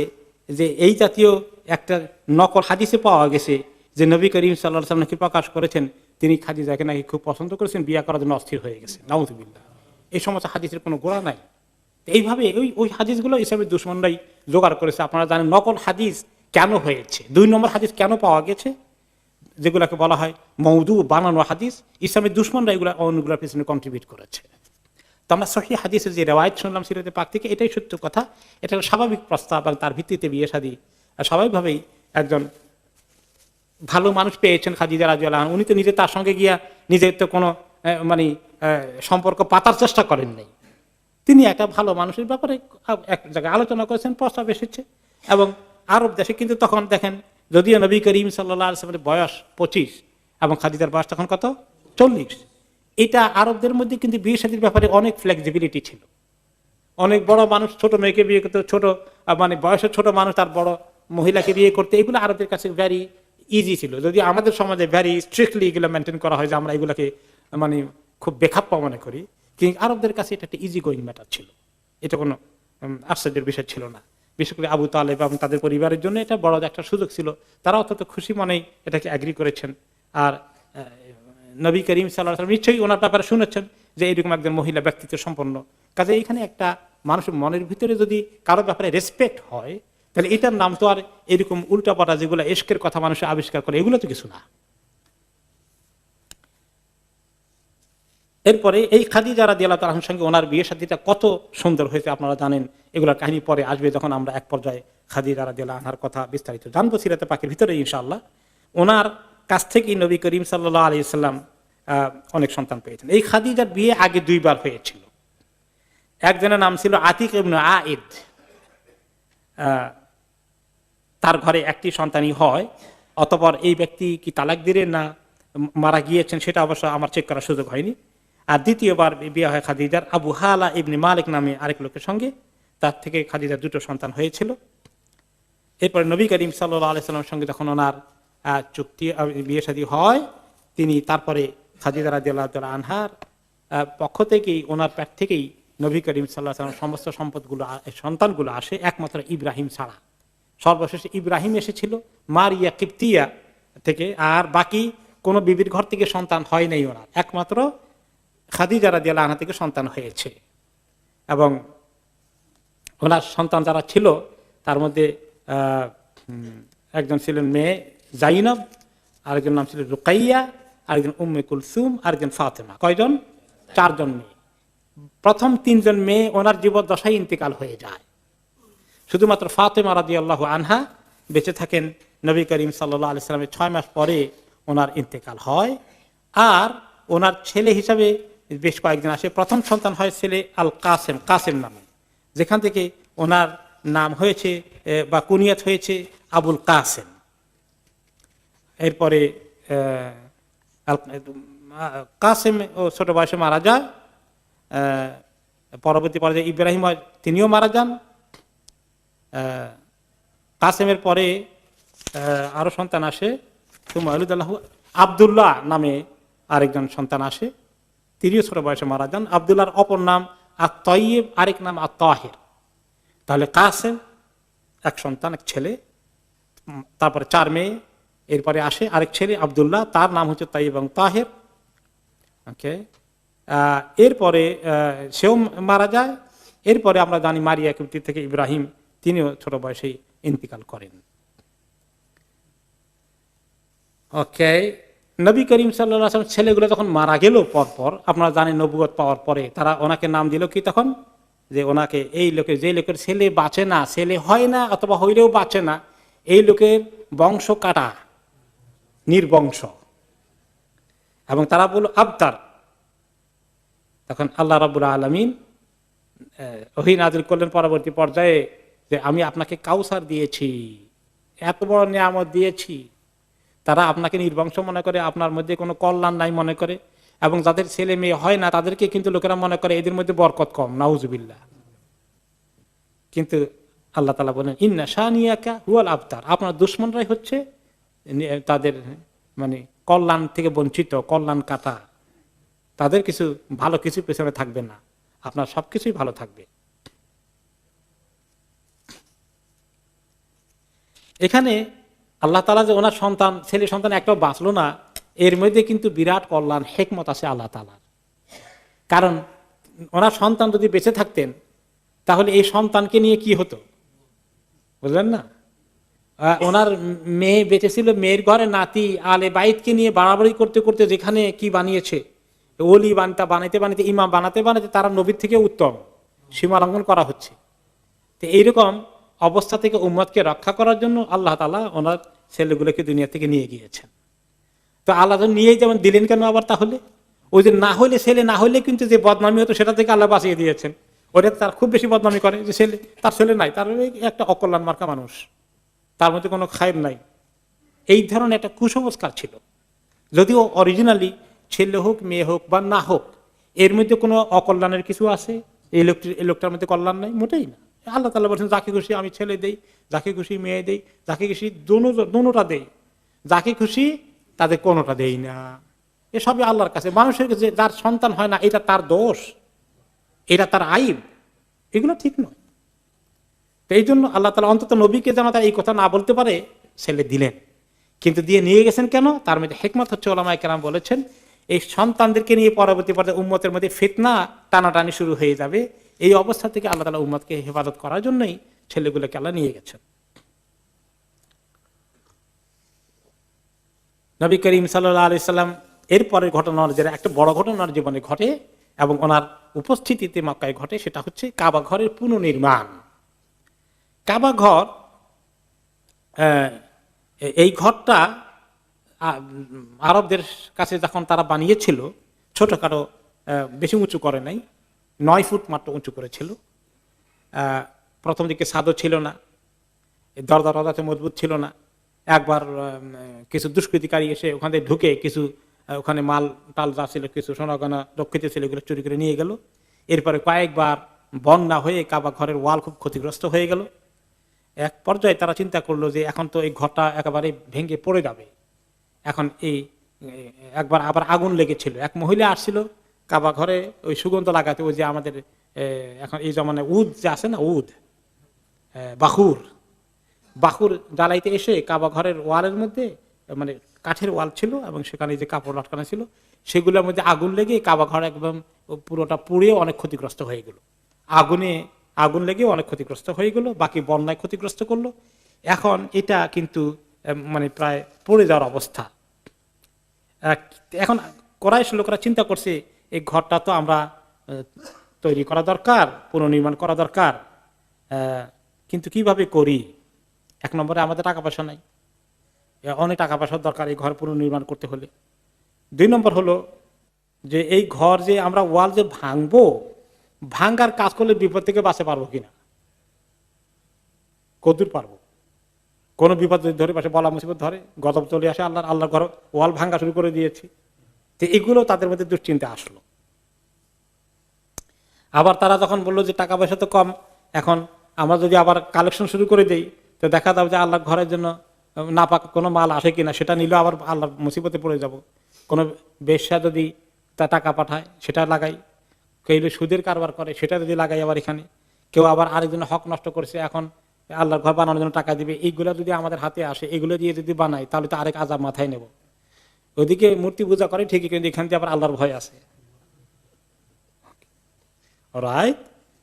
S1: যে এই জাতীয় একটা নকল হাদিসে পাওয়া গেছে যে নবী করিম সাল্লাল্লাহু আলাইহি ওয়াসাল্লাম নাকি প্রকাশ করেছেন তিনি খাদিজাকে নাকি খুব পছন্দ করেছেন, বিয়ে করার জন্য অস্থির হয়ে গেছে, নাউজুবিল্লাহ। এই সমস্ত হাদিসের কোনো গোড়া নাই। এইভাবে ওই হাদিসগুলো ইসলামের দুশমনরাই জোগাড় করেছে। আপনারা জানেন নকল হাদিস কেন হয়েছে, 2 নম্বর হাদিস কেন পাওয়া গেছে, যেগুলোকে বলা হয় মওদু, বানানো হাদিস। ইসলামের দুশমনরা এগুলোর পিছনে কন্ট্রিবিউট করেছে। তো আমরা সহিহ হাদিসের যে রেওয়ায়েত শুনলাম সিরাতে পাক থেকে, এটাই সত্য কথা, এটা স্বাভাবিক প্রস্তাব এবং তার ভিত্তিতে বিয়ে শাদী। আর স্বাভাবিকভাবেই একজন ভালো মানুষ পেয়েছেন খাদিজা রাদিয়াল্লাহু আনহা, উনি তো নিজে তার সঙ্গে গিয়া নিজের তো কোনো সম্পর্ক পাতার চেষ্টা করেন নাই। তিনি একটা ভালো মানুষের ব্যাপারে এক জায়গায় আলোচনা করেছেন, প্রস্তাব এসেছে। এবং আরব দেশে কিন্তু তখন দেখেন, যদিও নবী করিম সাল্লাল্লাহু আলাইহি ওয়াসাল্লামের বয়স 25 এবং খাদিজার বয়স তখন কত 40, এটা আরবদের মধ্যে কিন্তু বিয়ে শাদীর ব্যাপারে অনেক ফ্লেক্সিবিলিটি ছিল। অনেক বড় মানুষ ছোট মেয়েকে বিয়ে করতে, ছোট বয়সের ছোট মানুষ তার বড় মহিলাকে বিয়ে করতে, এগুলো আরবদের কাছে ভ্যারি ইজি ছিল। যদি আমাদের সমাজে ভ্যারি স্ট্রিক্টলি এগুলো মেনটেন করা হয় যে আমরা এগুলোকে খুব বেখাপ্পা মনে করি, কিন্তু আরবদের কাছে এটা একটা ইজি গোয়িং ম্যাটার ছিল, এটা কোনো আশ্চর্যের বিষয় ছিল না। বিশেষ করে আবু তালেব এবং তাদের পরিবারের জন্য এটা বড় একটা সুযোগ ছিল, তারা অত্যন্ত খুশি মনেই এটাকে অ্যাগ্রি করেছেন। আর নবী করিম সাল্লাল্লাহু আলাইহি ওয়াসাল্লাম নিশ্চয়ই ওনার ব্যাপারে শুনেছেন যে এইরকম একজন মহিলা ব্যক্তিত্ব সম্পন্ন। কাজে এইখানে একটা মানুষের মনের ভিতরে যদি কারো ব্যাপারে রেসপেক্ট হয়, তাহলে এটার নাম তো আর এরকম উল্টাপাল্টা যেগুলো এশকের কথা মানুষের আবিষ্কার করে এগুলো তো কিছু না। এরপরে এই খাদিজা রাদিয়াল্লাহু তাআলার সঙ্গে ওনার বিয়ে শাদীটা কত সুন্দর হয়েছে আপনারা জানেন। এগুলোর কাহিনী পরে আসবে যখন আমরা এক পর্যায়ে খাদিজা রাদিয়াল্লাহু আনহার কথা বিস্তারিত জানবো সিরাতে পাকের ভিতরে ইনশাআল্লাহ। ওনার কাছ থেকেই নবী করিম সাল্লাল্লাহু আলাইহি সাল্লাম অনেক সন্তান পেয়েছেন। এই খাদিজার বিয়ে আগে 2 বার হয়েছিল। একজনের নাম ছিল আতিক ইবনে আইদ, তার ঘরে একটি সন্তানই হয়। অতঃপর এই ব্যক্তি কি তালাক দিলেন না মারা গিয়েছেন সেটা অবশ্য আমার চেক করার সুযোগ হয়নি। আর দ্বিতীয়বার বিয়ে হয় খাদিজার আবু হালা ইবনে মালিক নামে আরেক লোকের সঙ্গে, তার থেকে খাদিজার 2টো সন্তান হয়েছিল। এরপরে নবী করিম সাল্লাল্লাহু আলাইহি সাল্লামের সঙ্গে যখন ওনার চুক্তি বিয়ে শাদী হয়, তিনি তারপরে খাদিজা রাদিয়াল্লাহু তাআলা আনহার পক্ষ থেকেই ওনার পেট থেকেই নবী করিম সাল্লাল্লাহু আলাইহি ওয়াসাল্লাম সমস্ত সম্পদগুলো সন্তানগুলো আসে, একমাত্র ইব্রাহিম ছাড়া। সর্বশেষে ইব্রাহিম এসেছিল মারিয়া কিপ্তিয়া থেকে, আর বাকি কোনো বিবির ঘর থেকে সন্তান হয় নাই ওনার, একমাত্র খাদিজা রাদিয়াল্লাহু আনহা থেকে সন্তান হয়েছে। এবং ওনার সন্তান যারা ছিল তার মধ্যে একজন ছিলেন মেয়ে জাইনব, আরেকজন নাম ছিল রুকাইয়া, আরেকজন উম্মে কুলসুম, আরেকজন ফাতেমা। কয়জন? 4 জন মেয়ে। প্রথম 3 জন মেয়ে ওনার জীবদ্দশায় ইন্তেকাল হয়ে যায়। শুধুমাত্র ফাতেমা রাদিয়াল্লাহু আনহা বেঁচে থাকেন। নবী করিম সাল্লাল্লাহু আলাইহি সাল্লামের 6 মাস পরে ওনার ইন্তেকাল হয়। আর ওনার ছেলে হিসাবে বেশ কয়েকজন আসে। প্রথম সন্তান হয় ছেলে আল কাসেম, কাসেম নামে, যেখান থেকে ওনার নাম হয়েছে বা কুনিয়াত হয়েছে আবুল কাসেম। এরপরে কাসেম ও ছোট বয়সে মারা যায়। পরবর্তী পর্যায়ে ইব্রাহিম তিনিও মারা যান। কাসেমের পরে আরো সন্তান আসে, আব্দুল্লাহ নামে আরেকজন সন্তান আসে, তিনিও ছোট বয়সে মারা যান। আব্দুল্লাহর অপর নাম আত-তাইয়্যিব, আরেক নাম আত-তাহির। তাহলে কাসেম এক সন্তান, এক ছেলে, তারপরে 4 মেয়ে। এরপরে আসে আরেক ছেলে আব্দুল্লাহ, তার নাম হচ্ছে তাইয়্যিব এবং তাহির। ওকে, এরপরে সেও মারা যায়। এরপরে আমরা জানি মারিয়া কিপ্তি থেকে ইব্রাহিম, তিনিও ছোট বয়সেই ইন্তিকাল করেন। ওকে, নবী করিম সাল্লাল্লাহু আলাইহি ওয়াসাল্লাম ছেলেগুলো যখন মারা গেল পরপর, আপনারা জানেন নবুয়ত পাওয়ার পরে তারা ওনাকে নাম দিল কি তখন, যে ওনাকে এই লোকের, যে লোকের ছেলে বাঁচে না, ছেলে হয় না অথবা হইলেও বাঁচে না, এই লোকের বংশ কাটা, নির্বংশ, এবং তারা বলল আবতার। তখন আল্লাহ রাব্বুল আলামিন ওহী নাযিল করলেন পরবর্তী পর্যায়ে যে আমি আপনাকে কাউসার দিয়েছি, এত বড় নিয়ামত দিয়েছি। তারা আপনাকে নির্বংশ মনে করে, আপনার মধ্যে কোনো কল্যাণ নাই মনে করে, এবং যাদের ছেলে মেয়ে হয় না তাদেরকে কিন্তু লোকেরা মনে করে এদের মধ্যে বরকত কম, নাউজুবিল্লাহ। কিন্তু আল্লাহ তাআলা বলেন ইন্না শানিয়াকা হুয়াল আবতার, আপনার দুশমনরাই হচ্ছে তাদের মানে কল্যাণ থেকে বঞ্চিত, কল্যাণ কাটা। তাদের কিছু ভালো কিছু পেছনে থাকবে না, আপনার সবকিছুই ভালো থাকবে। এখানে আল্লাহ তাআলা যে ওনার সন্তান, ছেলে সন্তান একটাও বাঁচলো না, এর মধ্যে কিন্তু বিরাট কল্যাণ হিকমত আছে আল্লাহ তাআলার। কারণ ওনার সন্তান যদি বেঁচে থাকতেন তাহলে এই সন্তানকে নিয়ে কি হতো বুঝলেন না? ওনার মেয়ে বেঁচে ছিল, মেয়ের ঘরে নাতি আলে বাইতকে নিয়ে বাড়াবাড়ি করতে করতে যেখানে কি বানিয়েছে, ওলি বানাতে বানাতে ইমাম বানাতে বানাতে তারা নবীর থেকে উত্তম সীমা লঙ্ঘন করা হচ্ছে। তো এইরকম অবস্থা থেকে উম্মতকে রক্ষা করার জন্য আল্লাহ তাআলা ওনার ছেলেগুলোকে দুনিয়া থেকে নিয়ে গিয়েছেন। তো আল্লাহ নিয়েই যেমন দিলেন কেন আবার? তাহলে ওই যে না হইলে ছেলে না হইলে কিন্তু যে বদনামি হতো সেটা থেকে আল্লাহ বাঁচিয়ে দিয়েছেন। ওটা তার খুব বেশি বদনামি করে যে ছেলে, তার ছেলে নাই, তার একটা অকল্যাণ মার্কা মানুষ, তার মধ্যে কোনো খায়ের নাই, এই ধরনের একটা কুসংস্কার ছিল। যদিও অরিজিনালি ছেলে হোক মেয়ে হোক বা না হোক, এর মধ্যে কোনো অকল্যাণের কিছু আছে? এই লোকটার মধ্যে কল্যাণ নাই, মোটেই না। আল্লাহ তাআলা বলছেন যাকে খুশি আমি ছেলে দেই, যাকে খুশি মেয়ে দেই, যাকে খুশি দোনোটা দেই, যাকে খুশি তাদের কোনোটা দেই না। এসবই আল্লাহর কাছে। মানুষের কাছে যার সন্তান হয় না এটা তার দোষ, এটা তার আইব, এগুলো ঠিক নয়। তো এই জন্য আল্লাহ তাআলা অন্তত নবীকে যেন তার এই কথা না বলতে পারে ছেলে দিলেন। কিন্তু দিয়ে নিয়ে গেছেন কেন? তার মধ্যে হিকমত হচ্ছে, ওলামায়ে কেরাম বলেছেন এই সন্তানদেরকে নিয়ে পরবর্তী পর্যায়ে উম্মতের মধ্যে ফিতনা টানাটানি শুরু হয়ে যাবে। এই অবস্থা থেকে আল্লাহ তাআলা উম্মতকে হেফাজত করার জন্যই ছেলেগুলোকে আল্লাহ নিয়ে গেছেন। নবী করিম সাল্লাল্লাহু আলাইহি সাল্লাম এর পরের ঘটনা, যেটা একটা বড় ঘটনার জীবনে ঘটে এবং ওনার উপস্থিতিতে মক্কায় ঘটে, সেটা হচ্ছে কাবা ঘরের পুনর্নির্মাণ। কাবা ঘর, এই ঘরটা আরবদের কাছে যখন তারা বানিয়েছিল, ছোটখাটো, বেশি উঁচু করে নাই, 9 ফুট মাত্র উঁচু করেছিল। প্রথম দিকে ছাদও ছিল না, দরজা মজবুত ছিল না। একবার কিছু দুষ্কৃতিকারী এসে ওখানে ঢুকে কিছু ওখানে মাল টাল যা ছিল, কিছু সোনাগনা রক্ষিত ছিল, এগুলো চুরি করে নিয়ে গেল। এরপরে কয়েকবার বন্যা হয়ে কাবা ঘরের ওয়াল খুব ক্ষতিগ্রস্ত হয়ে গেল। এক পর্যায়ে তারা চিন্তা করলো যে এখন তো এই ঘরটা একেবারে ভেঙে পড়ে যাবে। এখন এই একবার আবার আগুন লেগেছিল, এক মহিলা আসছিল কাবা ঘরে ওই সুগন্ধ লাগাতে, ওই যে আমাদের এখন এই জমানায় উদ যে আছে না, উদ বাকুর জ্বালাইতে এসে কাবা ঘরের ওয়ালের মধ্যে, মানে কাঠের ওয়াল ছিল এবং সেখানে যে কাপড় লটকানো ছিল সেগুলোর মধ্যে আগুন লেগে কাবা ঘর একদম পুরোটা পুড়ে অনেক ক্ষতিগ্রস্ত হয়ে গেল। আগুন লেগে অনেক ক্ষতিগ্রস্ত হয়ে গেল, বাকি বন্যায় ক্ষতিগ্রস্ত করলো। এখন এটা কিন্তু মানে প্রায় পড়ে যাওয়ার অবস্থা। এখন কুরাইশ লোকেরা চিন্তা করছে এই ঘরটা তো আমরা তৈরি করা দরকার, পুনর্নির্মাণ করা দরকার, কিন্তু কিভাবে করি? এক নম্বরে আমাদের টাকা পয়সা নাই, অনেক টাকা পয়সার দরকার এই ঘর পুনর্নির্মাণ করতে হলে। 2 নম্বর হলো যে এই ঘর যে আমরা ওয়াল যে ভাঙবো, ভাঙ্গার কাজ করলে বিপদ থেকে বাঁচতে পারবো কিনা, কতদূর পারবো? কোনো বিপদ যদি ধরে পাশে বলা মুসিবত ধরে, গজব চলে আসে, আল্লাহর ঘর ওয়াল ভাঙ্গা শুরু করে দিয়েছি। তো এগুলো তাদের মধ্যে দুশ্চিন্তা আসলো। আবার তারা যখন বললো যে টাকা পয়সা তো কম, এখন আমরা যদি আবার কালেকশন শুরু করে দেই তো দেখা যাবে যে আল্লাহর ঘরের জন্য নাপাক কোনো মাল আসে কিনা, সেটা নিলেও আবার আল্লাহর মুসিবতে পড়ে যাব। কোনো বেশ্যা যদি তা টাকা পাঠায় সেটা লাগাই, কেউ সুদের কারবার করে সেটা যদি লাগাই আবার এখানে, কেউ আবার আরেকজনের হক নষ্ট করছে, এখন আল্লাহর ঘর বানানোর জন্য টাকা দিবে, এইগুলো যদি আমাদের হাতে আসে, এগুলো দিয়ে যদি বানাই তাহলে তো আরেক আযাব মাথায় নেব। ওইদিকে মূর্তি পূজা করে ঠিকই, কিন্তু এখান থেকে আবার আল্লাহর ভয় আছে। রাইট।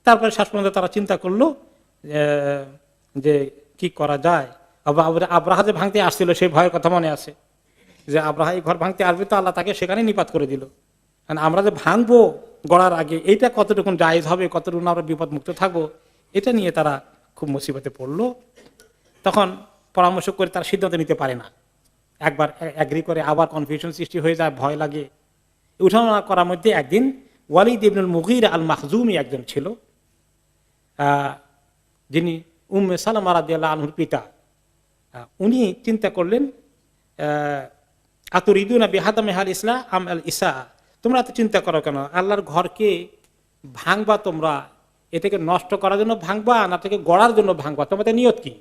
S1: তারপরে শেষ পর্যন্ত তারা চিন্তা করলো যে কি করা যায়। আব্রাহা যে ভাঙতে আসছিল সেই ভয়ের কথা মনে আছে, যে আব্রাহা এই ঘর ভাঙতে আসবে তো আল্লাহ তাকে সেখানে নিপাত করে দিল। কারণ আমরা যে ভাঙবো গড়ার আগে এইটা কতটুকু জায়েজ হবে, কতটুকু আমরা বিপদ মুক্ত থাকবো, এটা নিয়ে তারা খুব মুসিবতে পড়লো। তখন পরামর্শ করে তারা সিদ্ধান্ত নিতে পারে না। একবার এগ্রি করে আবার কনফিউশন সৃষ্টি হয়ে যায়, ভয় লাগে। উঠানামা করার মধ্যে একদিন ওয়ালিদ ইবনুল মুগীরা আল মাখজুমি একজন ছিল, যিনি উম্মে সালামা রাদিয়াল্লাহু আনহুর পিতা। উনি চিন্তা করলেন, আতুরিদুনা বিহাদামি হাল ইসলাম আম আল ইসা, তোমরা এত চিন্তা করো কেন? আল্লাহর ঘরকে ভাঙবা তোমরা, এটাকে নষ্ট করার জন্য ভাঙবা না থেকে গড়ার জন্য ভাঙবা? তোমাদের নিয়ত কি?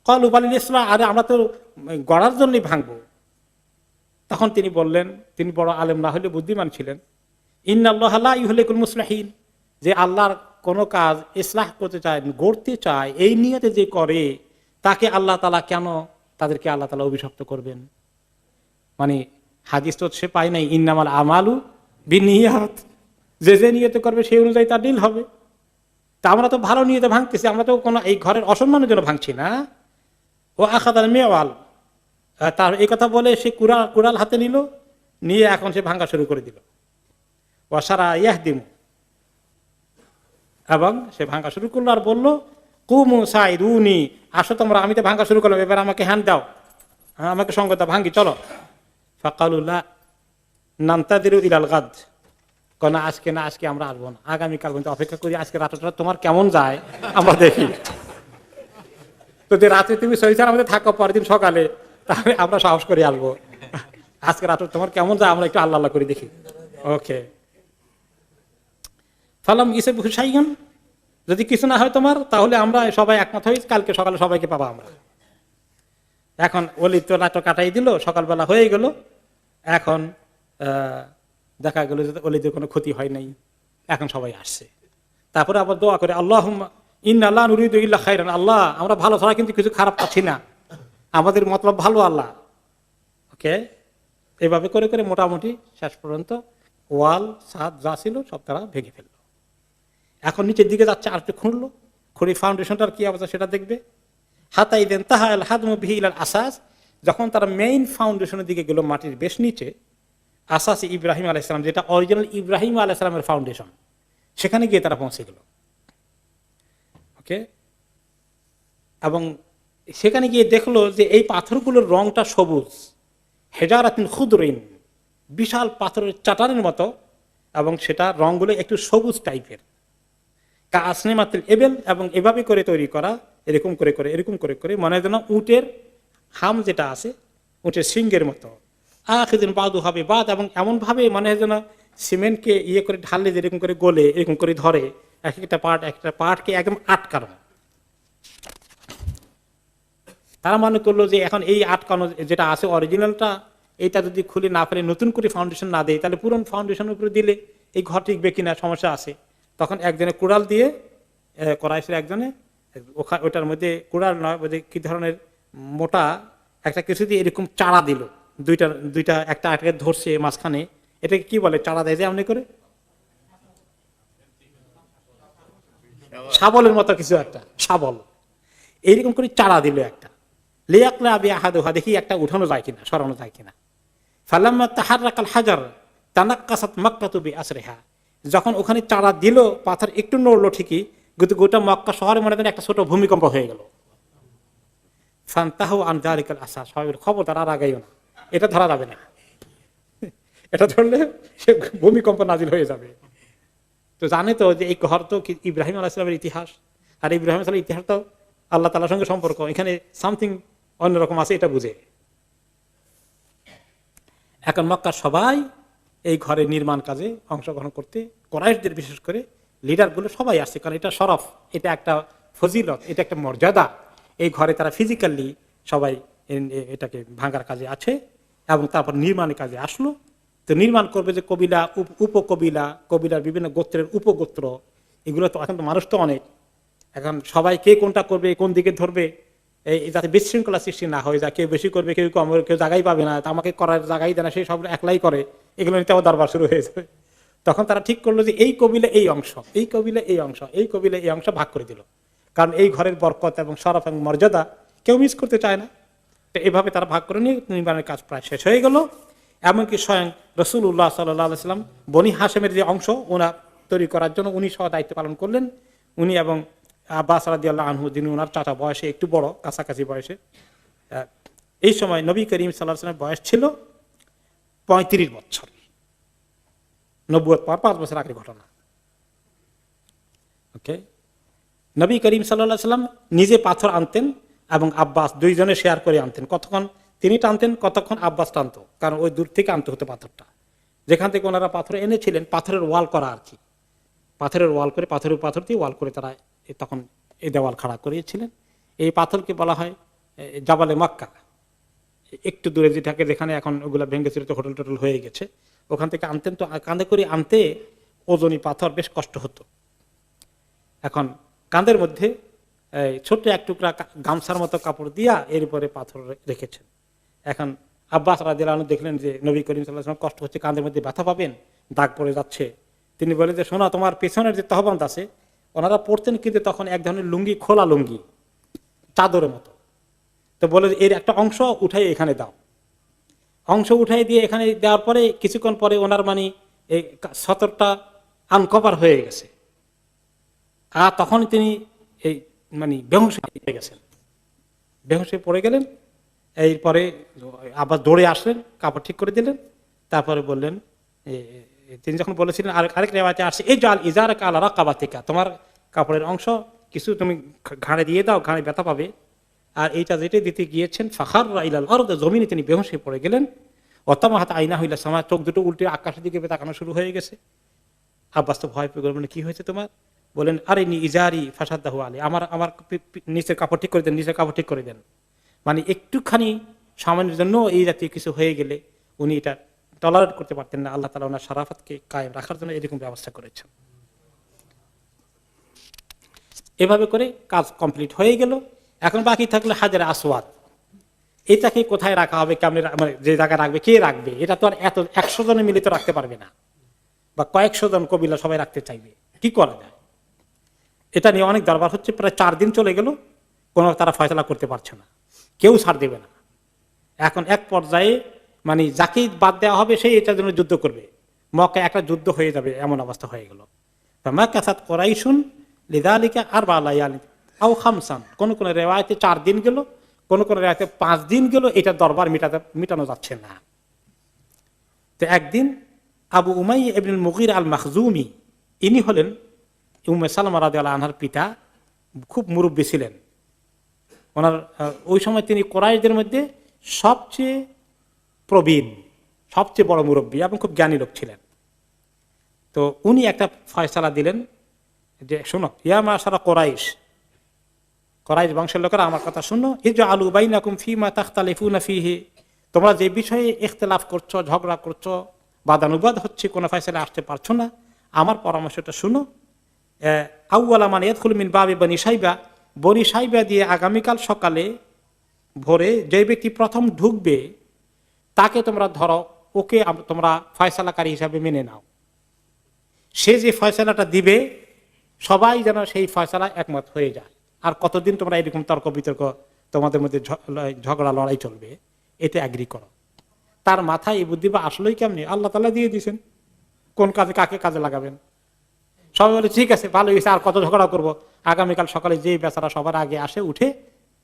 S1: ক্বালু বাল ইসলাম, আরে আমরা তো গড়ার জন্যই ভাঙবো। তখন তিনি বললেন, তিনি বড় আলেম না হলে বুদ্ধিমান ছিলেন, ইন্নাল্লাহা লা ইউহলিকুল মুসলিহিন, যে আল্লাহর কোন কাজ ইসলাহ করতে চায়, গড়তে চায়, এই নিয়তে যে করে তাকে আল্লাহ তাআলা কেন তাদেরকে আল্লাহ তাআলা অভিশপ্ত করবেন? মানে হাদিস তো সে পায় নাই, ইন্নামাল আমালু বিনিয়াত, যে যে নিয়তে করবে সেই অনুযায়ী তার ডিল হবে। তা আমরা তো ভালো নিয়তে ভাঙতেছি, আমরা তো কোনো এই ঘরের অসম্মানের জন্য ভাঙছি না। ও আখাদাল মেওয়াল, তার এই কথা বলে সে কুড়াল হাতে নিল, নিয়ে এখন সে ভাঙা শুরু করে দিল। ওয়াসারা ইয়াহদিমু, এবং সে ভাঙা শুরু করলো আর বললো, কুমু সাইদুনি, আসো তোমরা, আমি তো ভাঙা শুরু করলাম, এবার আমাকে হ্যান্ড দাও, আমাকে সঙ্গ দাও, ভাঙ্গি চলো। ফাকালুল্লাহ নান্তাদিরু ইলাল গাদ, না আজকে না, আজকে আমরা আসবো না, আগামীকাল পর্যন্ত অপেক্ষা করি, আজকে রাতটা তোমার কেমন যায় আমরা দেখি। তো যে রাতে তুমি সহিসার আমাদের থাকো, পরের দিন সকালে তাহলে আমরা সাহস করে আসবো, আজকে রাত তোমার কেমন যায় আমরা একটু আল্লাহ আল্লাহ করে দেখি। ওকে, ফালাম ইসে হুসাইন, যদি কিছু না হয় তোমার, তাহলে আমরা সবাই একমত হই, কালকে সকালে সবাইকে পাবো আমরা। এখন ওলি তো রাত কাটাই দিল, সকালবেলা হয়ে গেল। এখন দেখা গেল যে ওলিদের কোনো ক্ষতি হয় নাই, এখন সবাই আসছে। তারপরে আবার দোয়া করে, আল্লাহুম্মা ইন্না লা নুরিদু ইল্লা খাইরান, আল্লাহ আমরা ভালো ছাড়া কিন্তু কিছু খারাপ পাচ্ছি না, আমাদের মতলব ভালো আল্লাহ। ওকে, এইভাবে করে করে মোটামুটি শেষ পর্যন্ত ওয়াল ছাদ যা ছিল সব তারা ভেঙে ফেলল। এখন নিচের দিকে যাচ্ছে, আর একটু খুঁড়লো, খুঁড়ি ফাউন্ডেশনটার কি অবস্থা সেটা দেখবে। হাতাই দেন তাহা আল হাদমু বিহি ইলাল আসাস, যখন তারা মেইন ফাউন্ডেশনের দিকে গেল, মাটির বেশ নিচে, আসাস ইব্রাহিম আলাইহিস সালাম, যেটা অরিজিনাল ইব্রাহিম আলাইহিস সালামের ফাউন্ডেশন, সেখানে গিয়ে তারা পৌঁছে গেল। ওকে, এবং সেখানে গিয়ে দেখলো যে এই পাথরগুলোর রংটা সবুজ, হেজারাতিন খুদরিন, বিশাল পাথরের চাটানের মতো, এবং সেটা রংগুলো একটু সবুজ টাইপের, কা আসনিমাতিল এবেল, এবং এভাবে করে তৈরি করা, এরকম করে করে এরকম করে করে, মনে হয় যেন উটের হাম যেটা আছে, উটের সিংহের মতো। আখিদিন বাদু হবে বাদ, এবং এমন ভাবে মনে হয় যেন সিমেন্টকে ইয়ে করে ঢাললে যেরকম করে গলে এরকম করে ধরে, এক একটা পার্টকে একদম আটকানো। তারা মনে করলো যে এখন এই আটকানো যেটা আছে অরিজিনালটা, এইটা যদি খুলে না ফেলে, নতুন করে ফাউন্ডেশন না দেয়, তাহলে পুরনো ফাউন্ডেশনের উপরে দিলে এই ঘর টিকবে কিনা, সমস্যা আছে। তখন একজনে কুড়াল দিয়ে, করাইছিল একজনে, ওটার মধ্যে কুড়াল নয়, কি ধরনের মোটা একটা কিছু দিয়ে এরকম চারা দিল, দুইটা একটা আটকে ধরছে মাঝখানে, এটাকে কি বলে, চারা দেয় যে এমনি করে, শাবলের মতো কিছু একটা, শাবল, এইরকম করে চারা দিল একটা, লিয়াকলা আবি আহাদুহা, দেখি একটা উঠানো যায় কিনা, সরানো যায় কিনা। ফালাম্মা তাহাররাকাল হাজার তানাক্কাসাত মাক্কাতু বিআসরিহা, যখন ওখানে চারা দিল, পাথর একটু নড়লো ঠিকই, কিন্তু গোটা মক্কা শহরে মনে করেন একটা ছোট ভূমিকম্প হয়ে গেল। ফান্তাহু আন যালিকাল আসাস, খবর তারা আর আগাইও না, এটা ধরা যাবে না, এটা ধরলে সে ভূমিকম্প নাজিল হয়ে যাবে। তো জানে তো যে এই ঘর তো ইব্রাহিম আলাইহিস সালামের ইতিহাস, আর ইব্রাহিম আলাইহিস সালামের ইতিহাস তো আল্লাহ তাআলার সঙ্গে সম্পর্ক, এখানে সামথিং অন্যরকম আছে, এটা বুঝে। এখন মক্কার সবাই এই ঘরের নির্মাণ কাজে অংশগ্রহণ করতে, কুরাইশদের বিশেষ করে লিডারগুলো সবাই আসছে, কারণ এটা শরফ, এটা একটা ফজিলত, এটা একটা মর্যাদা। এই ঘরে তারা ফিজিক্যালি সবাই এটাকে ভাঙার কাজে আছে, এবং তারপর নির্মাণের কাজে আসলো। তো নির্মাণ করবে যে কবিলা, উপকবিলা, কবিলার বিভিন্ন গোত্রের উপগোত্র, এগুলো তো এখন তো মানুষ তো অনেক, এখন সবাই কে কোনটা করবে, কোন দিকে ধরবে, এই যাতে বিশৃঙ্খলা সৃষ্টি না হয়ে যায়, কেউ বেশি করবে, কেউ কম, কেউ জায়গায় পাবে না, আমাকে করার জায়গায় দেয় না, সেই সব একলাই করে, এগুলো নিতে আবার দরবার শুরু হয়ে যাবে। তখন তারা ঠিক করলো যে এই কবিলা এই অংশ, এই কবিলা এই অংশ, এই কবিলা এই অংশ ভাগ করে দিল, কারণ এই ঘরের বরকত এবং শরফ এবং মর্যাদা কেউ মিস করতে চায় না। তো এভাবে তারা ভাগ করে নিয়ে নির্মাণের কাজ প্রায় শেষ হয়ে গেল। এমনকি স্বয়ং রাসূলুল্লাহ সাল্লাল্লাহু আলাইহি ওয়াসাল্লাম বনি হাশেমের যে অংশ ওনা তৈরি করার জন্য উনি সহ দায়িত্ব পালন করলেন। উনি এবং আব্বাস রাদিয়াল্লাহু আনহু, যিনি ওনার চাচা, বয়সে একটু বড়, কাছাকাছি বয়সে, এই সময় নবী করিম সাল্লাল্লাহু আলাইহি ওয়াসাল্লামের বয়স ছিল 35 বছর, নবুয়ত পাওয়ার 5 বছর আগের ঘটনা। ওকে, নবী করিম সাল্লাল্লাহু আলাইহি ওয়াসাল্লাম নিজে পাথর আনতেন এবং আব্বাস, দুইজনে শেয়ার করে আনতেন। কতক্ষণ তিনি টানতেন, কতক্ষণ আব্বাস টানতো, কারণ ওই দূর থেকে আনতে হতো পাথরটা। যেখান থেকে ওনারা পাথর এনেছিলেন, পাথরের ওয়াল করা আর কি, পাথরের ওয়াল করে, পাথরের পাথর দিয়ে ওয়াল করে তারা তখন এই দেওয়াল খাড়া করিয়েছিলেন। এই পাথরকে বলা হয় জাবালে মক্কা। একটু দূরে যেটাকে, যেখানে এখন ওগুলা ভেঙে চুরে হোটেল টোটেল হয়ে গেছে, ওখান থেকে আনতেন। তো কাঁধে করে আনতে ওজনী পাথর, বেশ কষ্ট হতো। এখন কাঁধের মধ্যে ছোট্ট এক টুকরা গামছার মতো কাপড় দিয়া এর উপরে পাথর রেখেছেন। এখন আব্বাস রাদিয়াল্লাহু আনহু দেখলেন যে নবী করিম সাল্লাল্লাহু আলাইহি ওয়াসাল্লাম কষ্ট হচ্ছে, কাঁধের মধ্যে ব্যথা পাবেন, দাগ পড়ে যাচ্ছে। তিনি বলেন যে শোনো, তোমার পেছনের যে তহবান্ত আছে, ওনারা পড়তেন কিন্তু তখন এক ধরনের লুঙ্গি, খোলা লুঙ্গি, চাদরের মতো। তো বলে এর একটা অংশ উঠাই এখানে দাও। অংশ উঠাই দিয়ে এখানে দেওয়ার পরে কিছুক্ষণ পরে ওনার মানে এই সতরটা আনকভার হয়ে গেছে। আর তখন তিনি এই মানে বেহুশ হয়ে গেছেন, বেহুশ হয়ে পড়ে গেলেন। এরপরে আবার দৌড়ে আসলেন, কাপড় ঠিক করে দিলেন। তারপরে বললেন, তিনি যখন বলেছিলেন, আরেক রেওয়ায়েতে আসছে, এই জাল ইজার কালা রাকাবাতিকা, তোমার কাপড়ের অংশ কিছু তুমি ঘাড়ে দিয়ে দাও, ঘাড়ে ব্যথা পাবে। আর এইটা যেটা দিতে গিয়েছেন, ফাখার ইলাল আরদ, জমিনে তিনি বেহুশ হয়ে পড়ে গেলেন। অতমা হাত আইনা হইলা সামা, চোখ দুটো উল্টে আকাশের দিকে তাকানো শুরু হয়ে গেছে। আব্বাস তো ভয় পেয়ে গেলেন, কি হয়েছে তোমার? বলেন, আরে নি ইজারি ফাসাদাহু আলী, আমার নিচের কাপড় ঠিক করে দেন, নিচের কাপড় ঠিক করে দেন। মানে একটুখানি সামান্যের জন্য এই জাতীয় কিছু হয়ে গেলে উনি এটা টলারেট করতে পারতেন না। আল্লাহ তাআলা ওনার শারাফতকে কায়েম রাখার জন্য এরকম ব্যবস্থা করেছেন। এভাবে করে কাজ কমপ্লিট হয়ে গেল। এখন বাকি থাকলো হাজারে আসওয়াদ। এটাকে কোথায় রাখা হবে, কেমন, মানে যে জায়গায় রাখবে, কে রাখবে? এটা তো আর এত 100 জনে মিলে তো রাখতে পারবে না, বা কয়েকশো জন কবিলা সবাই রাখতে চাইবে, কি করা যায়? এটা নিয়ে অনেক দরবার হচ্ছে, প্রায় 4 দিন চলে গেল, কোনো তারা ফয়সালা করতে পারছে না, কেউ ছাড় দেবে না। এখন এক পর্যায়ে মানে যাকেই বাদ দেওয়া হবে সেই এটার জন্য যুদ্ধ করবে, মক্কায় একটা যুদ্ধ হয়ে যাবে, এমন অবস্থা হয়ে গেল। মাকাসাত কুরাইশুন লিযালিকা 4 লায়ালিন আও 5, কোন কোন রিওয়ায়াতে 4 দিন গেল, কোন কোন রিওয়ায়াতে 5 দিন গেল। এটা দরবার মিটানো যাচ্ছে না। তো একদিন আবু উমাইয়া ইবনুল মুগীরা আল মাখজুমি, ইনি হলেন উম্মে সালামা রাদিয়াল্লাহু আনহার পিতা, খুব মুরব্বী ছিলেন। ওনার ওই সময় তিনি কুরাইশদের মধ্যে সবচেয়ে প্রবীণ, সবচেয়ে বড় মুরব্বী এবং খুব জ্ঞানী লোক ছিলেন। তো উনি একটা ফয়সালা দিলেন যে, শোনো ইয়া মাশারা কুরাইশ, কুরাইশ বংশের লোকেরা আমার কথা শুনো, ইজআলু বাইনাকুম ফীমা তাখতালিফুনা ফীহি, তোমরা যে বিষয়ে ইখতিলাফ করছো, ঝগড়া করছো, বাদানুবাদ হচ্ছে, কোনো ফয়সালা আসতে পারছো না, আমার পরামর্শটা শুনো। আউয়ালা মান ইয়াদখুলু মিন বাবি বনি শাইবা, বনি শাইবা দিয়ে আগামীকাল সকালে ভোরে যে ব্যক্তি প্রথম ঢুকবে তাকে তোমরা ধরো, ওকে তোমরা ফয়সালাকারী হিসাবে মেনে নাও। সে যে ফয়সালাটা দিবে সবাই যেন সেই ফয়সালা একমত হয়ে যায়। আর কতদিন তোমরা এরকম তর্ক বিতর্ক, তোমাদের মধ্যে ঝগড়া লড়াই চলবে, এতে অ্যাগ্রি করো। তার মাথায় এই বুদ্ধি বা আসলেই কেমনি, আল্লাহ তাআলা দিয়ে দিয়েছেন, কোন কাজে কাকে কাজে লাগাবেন। সবাই বলে ঠিক আছে, ভালো হয়েছে, আর কত ঝগড়া করবো। আগামীকাল সকালে যে বেচারা সবার আগে আসে, উঠে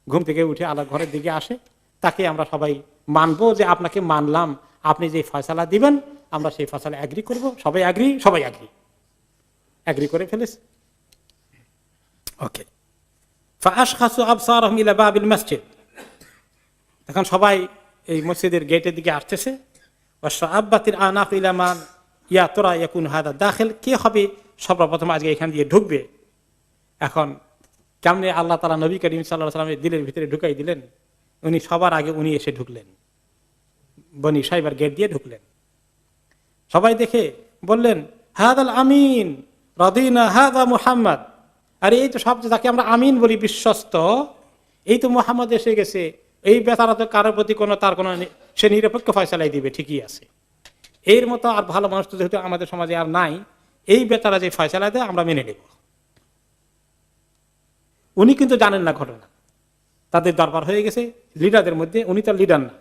S1: ঘুম থেকে উঠে আল্লাহ ঘরের দিকে আসে, তাকে আমরা সবাই মানবো যে আপনাকে মানলাম, আপনি যে ফয়সালা দিবেন আমরা সেই ফয়সালা অ্যাগ্রি করবো। সবাই অ্যাগ্রি করে ফেলেছে। ওকে, ফাআশখাসু আবসারহুম ইলা বাবিল মসজিদ, এখন সবাই এই মসজিদের গেটের দিকে আসতেছে। ওয়াশআবাতিল আনাফ ইলা মান ইয়া তরা ইয়াকুন হাদা দাখিল, কে হবে সর্বপ্রথম আজকে এখান দিয়ে ঢুকবে। এখন কেমনে আল্লাহ তাআলা নবী করিম সাল্লাল্লাহু আলাইহি ওয়াসাল্লামের দিলের ভিতরে ঢুকাই দিলেন। উনি সবার আগে উনি এসে ঢুকলেন, বনি শাইবার গেট দিয়ে ঢুকলেন। সবাই দেখে বললেন, হাদাল আমিন রাদিনা হাদা মুহাম্মদ, আরে এই তো সবচেয়ে যাকে আমরা আমিন বলি, বিশ্বস্ত, এই তো মুহাম্মদ এসে গেছে। এই বেচারা তো কারোর প্রতি তার কোনো, সে নিরপেক্ষ ফয়সালাই দিবে, ঠিকই আছে। এর মতো আর ভালো মানুষ তো যেহেতু আমাদের সমাজে আর নাই, এই বেচারা যে ফয়সালা দেয় আমরা মেনে নেব। উনি কিন্তু জানেন না ঘটনা, তাদের দরবার হয়ে গেছে লিডারদের মধ্যে, উনি তো লিডার না।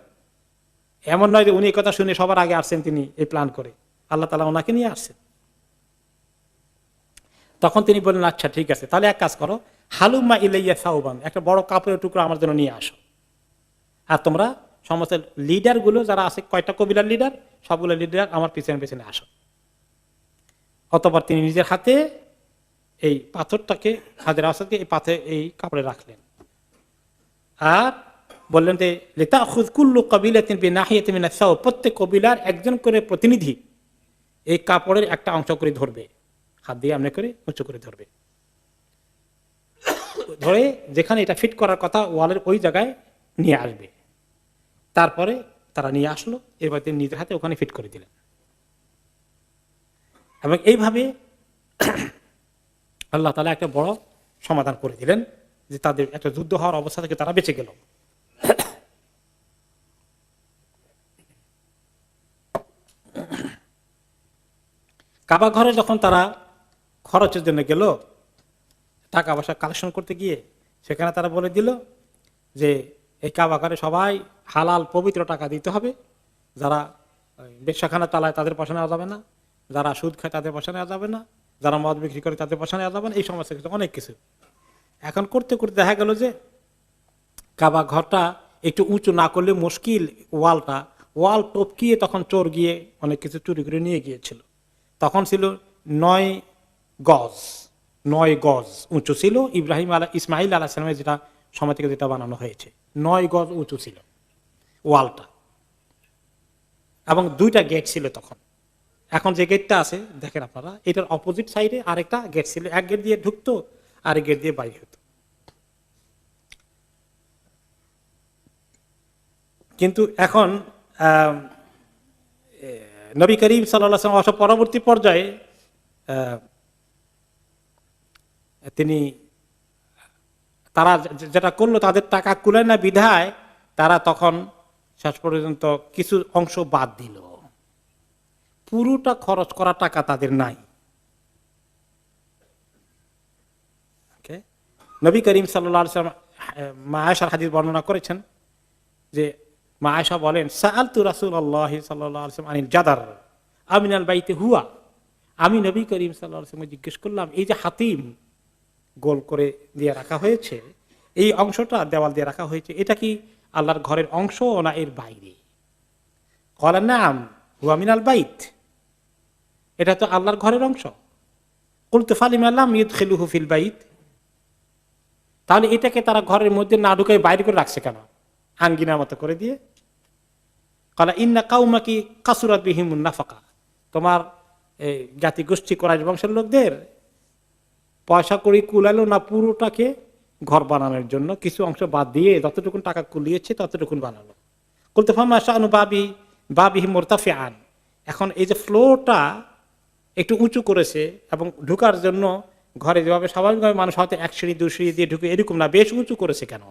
S1: এমন নয় যে উনি এই কথা শুনে সবার আগে আসছেন, তিনি এই প্ল্যান করে, আল্লাহ তাআলা ওনাকে নিয়ে আসছেন। তখন তিনি বললেন, আচ্ছা ঠিক আছে, তাহলে এক কাজ করো, হালুম্মা ইলাইয়া সাউবান, একটা বড় কাপড়ের টুকরো আমার জন্য নিয়ে আসো, আর তোমরা সমস্ত লিডারগুলো যারা আছে, কয়টা কবিলার লিডার, সবগুলো লিডার আমার পিছনে পিছনে আসো। অতঃপর তিনি নিজের হাতে এই পাথরটাকে, হাজের আসাদকে এই পাথর এই কাপড়ে রাখলেন আর বললেন যে লিতাখুয কুল্লু কাবিলাতিন বিনাহিয়াতিন মিনাস সাওব, প্রত্যেক কবিলার একজন করে প্রতিনিধি এই কাপড়ের একটা অংশ করে ধরবে, হাত দিয়ে এমনি করে উঁচু করে ধরবে, ধরে যেখানে এটা ফিট করার কথা ওয়ালের ওই জায়গায় নিয়ে আসবে। তারপরে তারা নিয়ে আসলো, এবার তিনি নিজের হাতে ওখানে ফিট করে দিলেন। এবং এইভাবে আল্লাহ তাআলা একটা বড় সমাধান করে দিলেন যে তাদের একটা যুদ্ধ হওয়ার অবস্থা থেকে তারা বেঁচে গেল। কাবা ঘরে যখন তারা খরচের জন্য গেল, টাকা পয়সা কালেকশন করতে গিয়ে সেখানে তারা বলে দিল যে এই কাবা ঘরে সবাই হালাল পবিত্র টাকা দিতে হবে, যারা বেশ্যাখানা চালায় তাদের পয়সা নেওয়া যাবে না, যারা সুদ খায় তাদের পয়সা নেওয়া যাবে না, যারা মদ বিক্রি করে তাদের পয়সা নেওয়া যাবে না, এই সমস্ত কিছু অনেক কিছু। এখন করতে করতে দেখা গেল যে কাবা ঘরটা একটু উঁচু না করলে মুশকিল, ওয়াল টপকিয়ে তখন চোর গিয়ে অনেক কিছু চুরি করে নিয়ে গিয়েছিল। তখন ছিল 9 গজ উঁচু ছিল, ইসমাইল আলাইহিস সালামের যেটা সময় থেকে যেটা বানানো হয়েছে, 9 গজ উঁচু ছিল ওয়ালটা, এবং 2টা গেট ছিল তখন। এখন যে গেটটা আছে দেখেন আপনারা, এটার অপোজিট সাইডে আরেকটা গেট ছিল, এক গেট দিয়ে ঢুকতো আর এক গেট দিয়ে বাইরে হতো। কিন্তু এখন নবী করিম সাল্লাল্লাহু আলাইহি ওয়াসাল্লাম পরবর্তী পর্যায়ে তিনি তারা যেটা করলো, তাদের টাকা কুলায় না বিধায় তারা তখন শেষ পর্যন্ত কিছু অংশ বাদ দিল, পুরোটা খরচ করা টাকা তাদের নাই। নবী করিম সাল্লাল্লাহু আলাইহি ওয়াসাল্লাম মা আয়েশার হাদিস বর্ণনা করেছেন যে মা আয়েশা বলেন, সাআলতু রাসূলুল্লাহ সাল্লাল্লাহু আলাইহি ওয়াসাল্লাম আনিল জাদার আমিনাল বাইতি হুয়া, আমি নবী করিম সাল্লাল্লাহু আলাইহি ওয়াসাল্লাম জিজ্ঞেস করলাম, এই যে হাতিম গোল করে দিয়ে রাখা হয়েছে, এই অংশটা দেওয়াল দিয়ে রাখা হয়েছে, এটা কি আল্লাহর ঘরের অংশ না এর বাইরে? ক্বালা নাম হুয়া মিনাল বাইত, এটা তো আল্লাহর ঘরের অংশ। কুলতু ফালিমা লাম ইউদখিলুহু ফিল বাইত, তাহলে এটাকে তারা ঘরের মধ্যে না ঢুকাই বাইরে করে রাখছে কেন, আঙ্গিনার মতো করে দিয়ে? ক্বালা ইন্না কাউমাকি কাসুরাত বিহিমুন নাফাকা, তোমার এই জাতি গোষ্ঠী কুরাইশ বংশের লোকদের পয়সা করে কুলালো না পুরোটাকে ঘর বানানোর জন্য, কিছু অংশ বাদ দিয়ে যতটুকু টাকা কুলিয়েছে ততটুকু বানালো। কুলতু ফামা শাআনু বাবিহি মুরতাফিআন, এখন এই যে ফ্লোরটা একটু উঁচু করেছে এবং ঢুকার জন্য ঘরে যেভাবে স্বাভাবিকভাবে মানুষ হয়তো 1 সিঁড়ি 2 সিঁড়ি দিয়ে ঢুকে, এরকম না, বেশ উঁচু করেছে কেন?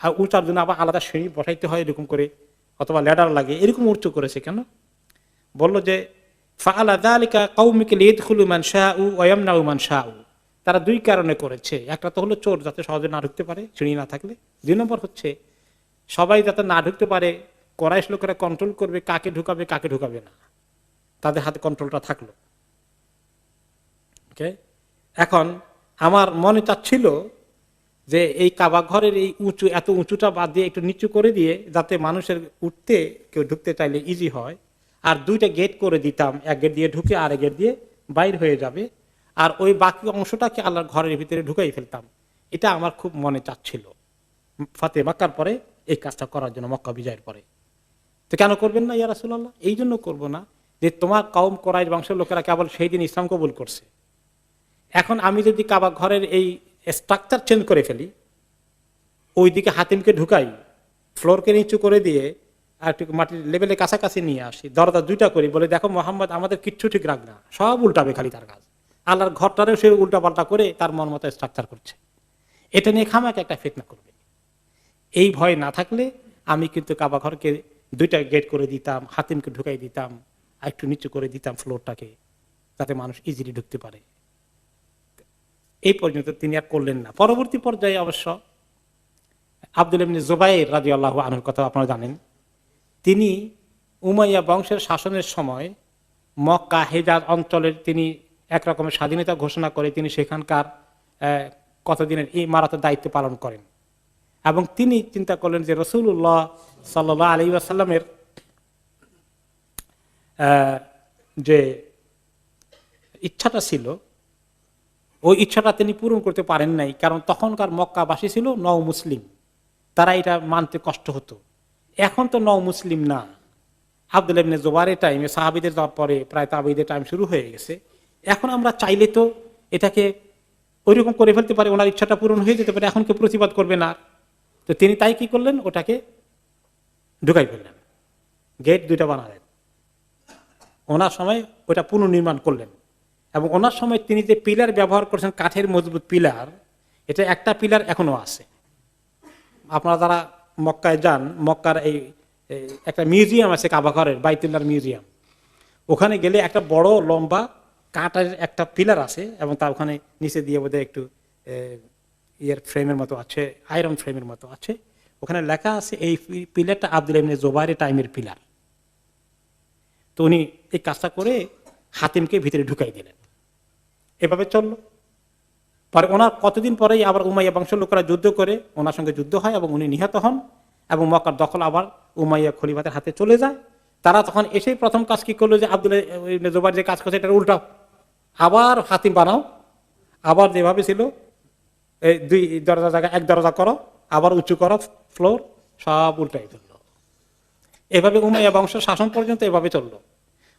S1: আর উঁচার জন্য আবার আলাদা সিঁড়ি বসাইতে হয় এরকম করে, অথবা ল্যাডার লাগে, এরকম উঁচু করেছে কেন? বললো যে ফাআলা যালিকা কওমিকা লিয়াদখুলু মান শাআউ ওয়া ইয়ামনাউ মান শাআউ, তারা 2 কারণে করেছে। একটা তো হলো চোর যাতে সহজে না ঢুকতে পারে সিঁড়ি না থাকলে, 2 নম্বর হচ্ছে সবাই যাতে না ঢুকতে পারে, কুরাইশ লোকেরা কন্ট্রোল করবে কাকে ঢুকাবে কাকে ঢুকাবে না, তাদের হাতে কন্ট্রোলটা থাকলো। ওকে, এখন আমার মনে চাচ্ছিল যে এই কাবা ঘরের এই উঁচু, এত উঁচুটা বাদ দিয়ে একটু নিচু করে দিয়ে, যাতে মানুষের উঠতে কেউ ঢুকতে চাইলে ইজি হয়, আর 2টা গেট করে দিতাম, এক গেট দিয়ে ঢুকে আর এক গেট দিয়ে বাইর হয়ে যাবে, আর ওই বাকি অংশটাকে আল্লাহর ঘরের ভিতরে ঢুকাই ফেলতাম। এটা আমার খুব মনে চাচ্ছিল ফাতে মক্কার পরে এই কাজটা করার জন্য, মক্কা বিজয়ের পরে। তো কেন করবেন না ইয়া রাসূলুল্লাহ? এই জন্য করবো না যে তোমার কওম কুরাইশ বংশের লোকেরা কেবল সেই দিন ইসলাম কবুল করছে, এখন আমি যদি কাবা ঘরের এই স্ট্রাকচার চেঞ্জ করে ফেলি, ওইদিকে হাতিমকে ঢুকাই, ফ্লোরকে নিচু করে দিয়ে আর একটু মাটির লেভেলের কাছাকাছি নিয়ে আসি, দরজা 2টা করি, বলে দেখো মোহাম্মদ আমাদের কিচ্ছু ঠিক রাখ না, সব উল্টাবে খালি তার কাজ, আল্লাহর ঘরটারেও সে উল্টা পাল্টা করে তার মন মতো স্ট্রাকচার করছে, এটা নিয়ে খামাকে একটা ফিতনা করবে। এই ভয় না থাকলে আমি কিন্তু কাবা ঘরকে 2টা গেট করে দিতাম, হাতিমকে ঢুকাই দিতাম, আর একটু নিচু করে দিতাম ফ্লোরটাকে, যাতে মানুষ ইজিলি ঢুকতে পারে। এই পর্যন্ত তিনি আর করলেন না। পরবর্তী পর্যায়ে অবশ্য আব্দুল্লাহ ইবনে জুবাইর রাদিয়াল্লাহু আনহুর কথা আপনারা জানেন, তিনি উমাইয়া বংশের শাসনের সময় মক্কা হেজাজ অঞ্চলের তিনি একরকমের স্বাধীনতা ঘোষণা করে তিনি সেখানকার কতদিনের ইমারতের দায়িত্ব পালন করেন, এবং তিনি চিন্তা করলেন যে রাসূলুল্লাহ সাল্লাল্লাহু আলাইহি ওয়াসাল্লামের যে ইচ্ছাটা ছিল ওই ইচ্ছাটা তিনি পূরণ করতে পারেন নাই, কারণ তখনকার মক্কাবাসী ছিল নও মুসলিম, তারা এটা মানতে কষ্ট হতো। এখন তো নও মুসলিম না, আব্দুল্লাহ ইবনে জুবাইরের টাইমে, সাহাবীদের পরে প্রায় তাবেঈদের টাইম শুরু হয়ে গেছে। এখন আমরা চাইলে তো এটাকে ওইরকম করে ফেলতে পারি, ওনার ইচ্ছাটা পূরণ হয়ে যেতে পারে, এখন কেউ প্রতিবাদ করবে না। তো তিনি তাই কি করলেন, ওটাকে ঢুকাই ফেললেন, গেট দুইটা বানালেন। ওনার সময় ওটা পুনর্নির্মাণ করলেন এবং ওনার সময় তিনি যে পিলার ব্যবহার করেছেন, কাঠের মজবুত পিলার, এটা একটা পিলার এখনো আছে। আপনারা যারা মক্কায় যান, মক্কার এই একটা মিউজিয়াম আছে কাবা ঘরের, বাইতুল্লাহর মিউজিয়াম, ওখানে গেলে একটা বড় লম্বা কাঠের একটা পিলার আছে এবং তার ওখানে নিচে দিয়ে বোধহয় একটু ইয়ের ফ্রেমের মতো আছে, আয়রন ফ্রেমের মতো আছে, ওখানে লেখা আছে এই পিলারটা আব্দুল্লাহ ইবনে জুবাইরের টাইমের পিলার। তো উনি এই কাজটা করে হাতিমকে ভিতরে ঢুকাই দিলেন, এভাবে চললো। পরে ওনার কতদিন পরেই আবার উমাইয়া বংশের লোকেরা যুদ্ধ করে ওনার সঙ্গে যুদ্ধ হয় এবং উনি নিহত হন এবং মক্কার দখল আবার উমাইয়া খলিফাদের হাতে চলে যায়। তারা তখন এসেই প্রথম কাজ কি করলো, যে আব্দুল্লাহ ইবনে জুবাইর যে কাজ করছে এটার উল্টাও, আবার হাতিম বানাও, আবার যেভাবে ছিল এই দুই দরজা জায়গা এক দরজা করো, আবার উঁচু করো ফ্লোর, সব উল্টাই ফেললো। এভাবে উমাইয়া বংশের শাসন পর্যন্ত এভাবে চললো।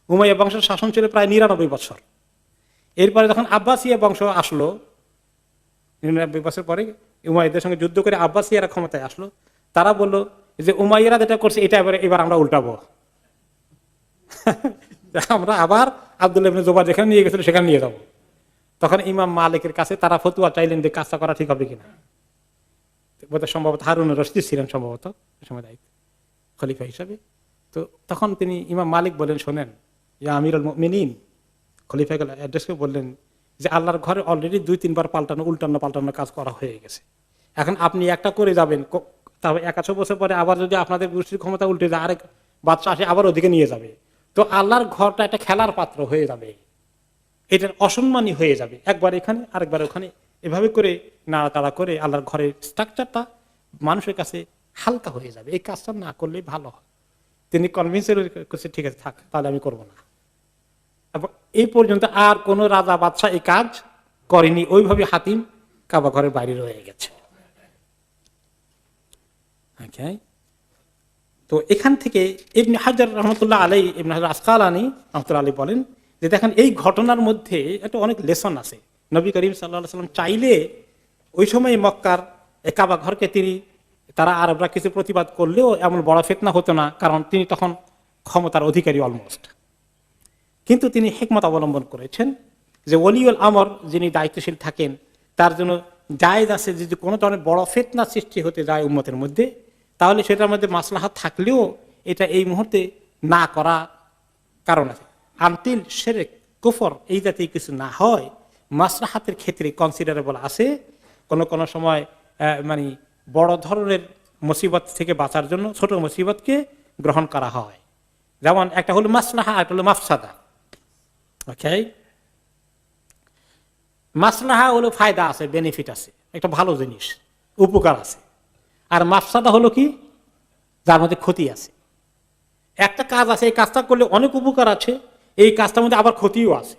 S1: উমাইয়া বংশের শাসন ছিল প্রায় 99 বছর। এরপরে যখন আব্বাসিয়া বংশ আসলো, 99 বছর পরে উমাইয়াদের সঙ্গে যুদ্ধ করে আব্বাসিয়ারা ক্ষমতায় আসলো, তারা বললো যে উমাইয়ারা যেটা করছে এটা এবার আমরা উল্টাবো, আমরা আবার আব্দুল্লাহ ইবনে জুবাইর যেখানে নিয়ে গেছিল সেখানে নিয়ে যাবো। তখন ইমাম মালিকের কাছে তারা ফতুয়া চাইলেন যে কাজটা করা ঠিক হবে কিনা। সম্ভবত হারুন রশিদ ছিলেন সম্ভবত সময় দায়িত্ব খলিফা হিসাবে। তো তখন তিনি ইমাম মালিক বলেন, শোনেন ইয়া আমিরুল মুমিনিন, খলিফা অ্যাড্রেস করে বললেন যে আল্লাহর ঘরে অলরেডি 2-3 বার উল্টানো কাজ করা হয়ে গেছে, এখন আপনি একটা করে যাবেন, তবে 100 বছর পরে আবার যদি আপনাদের গোষ্ঠীর ক্ষমতা উল্টে যায়, আরেক বাদশা আসে আবার ওদিকে নিয়ে যাবে, তো আল্লাহর ঘরটা একটা খেলার পাত্র হয়ে যাবে, এটার অসম্মানী হয়ে যাবে, একবার এখানে আরেকবার ওখানে, এভাবে করে নাড়াতাড়া করে আল্লাহর ঘরের স্ট্রাকচারটা মানুষের কাছে হালকা হয়ে যাবে, এই কাজটা না করলে ভালো হয়। তিনি কনভিন্স করছে, ঠিক আছে থাক, তাহলে আমি করবো না। এবং এই পর্যন্ত আর কোন রাজা বাদশাহ এই কাজ করেনি, ওইভাবে হাতিম কাবা ঘরের বাইরে রয়ে গেছে। তো এখান থেকে ইবনে হাজার রহমতুল্লাহ আলাইহি, ইবনে হাজার আসকালানী রহমতুল্লাহ আলাইহি বলেন যে দেখেন এই ঘটনার মধ্যে একটা অনেক লেসন আছে। নবী করিম সাল্লাল্লাহু আলাইহি ওয়াসাল্লাম চাইলে ওই সময় মক্কার কাবা ঘরকে তারা আরবরা কিছু প্রতিবাদ করলেও এমন বড় ফিতনা হতো না, কারণ তিনি তখন ক্ষমতার অধিকারী অলমোস্ট। কিন্তু তিনি হিকমত অবলম্বন করেছেন যে ওলিউল আমর যিনি দায়িত্বশীল থাকেন তার জন্য জায়েজ আছে, যদি কোনো ধরনের বড় ফিতনা সৃষ্টি হতে যায় উম্মতের মধ্যে, তাহলে সেটার মধ্যে মাসলাহাত থাকলেও এটা এই মুহূর্তে না করা কারণ আছে। আনটিল শিরক কুফর এই জাতীয় কিছু না হয়, মাসলাহাতের ক্ষেত্রে কনসিডারেবল আছে। কোন সময় মানে বড় ধরনের মুসিবত থেকে বাঁচার জন্য ছোট মুসিবতকে গ্রহণ করা হয়। যেমন একটা হলো মাসলাহা, একটা হলো মাফসাদা। ওকে, মাসলাহা হলো ফায়দা আছে, বেনিফিট আছে, একটা ভালো জিনিস, উপকার আছে। আর মাফসাদা হলো কি, যার মধ্যে ক্ষতি আছে। একটা কাজ আছে, এই কাজটা করলে অনেক উপকার আছে, এই কাজটার মধ্যে আবার ক্ষতিও আছে,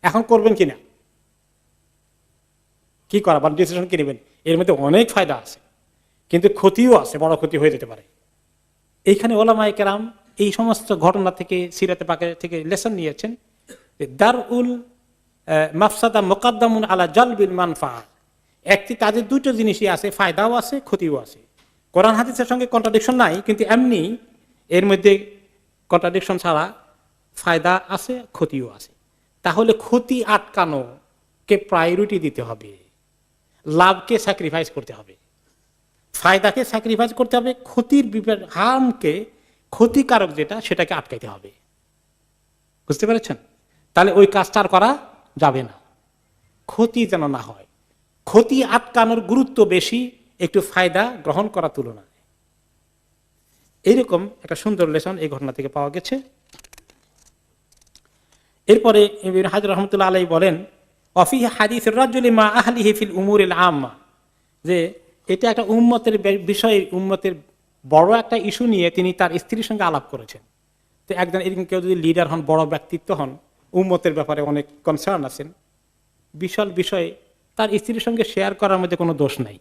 S1: এখন করবেন কিনা, কি করাবার ডিসিশন কি নেবেন, এর মধ্যে অনেক ফায়দা আছে কিন্তু ক্ষতিও আছে, বড় ক্ষতি হয়ে যেতে পারে। এইখানে ওলামায়ে কেরাম এই সমস্ত ঘটনা থেকে, সিরাতে পাকের থেকে লেসন নিয়েছেন। দারউল মাফসাদা মুকাদ্দামুন আলা জালবিল মানফা, একটি কাজের দুটো জিনিসই আছে, ফায়দাও আছে ক্ষতিও আছে। কোরআন হাদিসের সঙ্গে কন্ট্রাডিকশন নাই, কিন্তু এমনি এর মধ্যে কন্ট্রাডিকশন ছাড়া ফায়দা আছে ক্ষতিও আছে। তাহলে ক্ষতি আটকানো কে প্রায়োরিটি দিতে হবে, লাভকে স্যাক্রিফাইস করতে হবে, ফায়দাকে স্যাক্রিফাইস করতে হবে, ক্ষতির হার্মকে, ক্ষতিকারক যেটা সেটাকে আটকাইতে হবে। বুঝতে পেরেছেন? তাহলে ওই কাজটা আর করা যাবে না, ক্ষতি যেন না হয়। ক্ষতি আটকানোর গুরুত্ব বেশি একটু ফায়দা গ্রহণ করার তুলনায়। এইরকম একটা সুন্দর লেসন এই ঘটনা থেকে পাওয়া গেছে। এরপরে ইবনে হাজার রাহমাতুল্লাহ আলাইহি বলেন, অফিহি হাদিস রাজুলি মা আহলিহি ফিল উমুরিল আম্মা, যে এটা একটা উম্মতের বিষয়ে, উম্মতের বড় একটা ইস্যু নিয়ে তিনি তার স্ত্রীর সঙ্গে আলাপ করেছেন। তো একজন এরকম কেউ যদি লিডার হন, বড় ব্যক্তিত্ব হন, উম্মতের ব্যাপারে অনেক কনসার্ন আছেন, বিশাল বিষয়ে তার স্ত্রীর সঙ্গে শেয়ার করার মধ্যে কোনো দোষ নাই।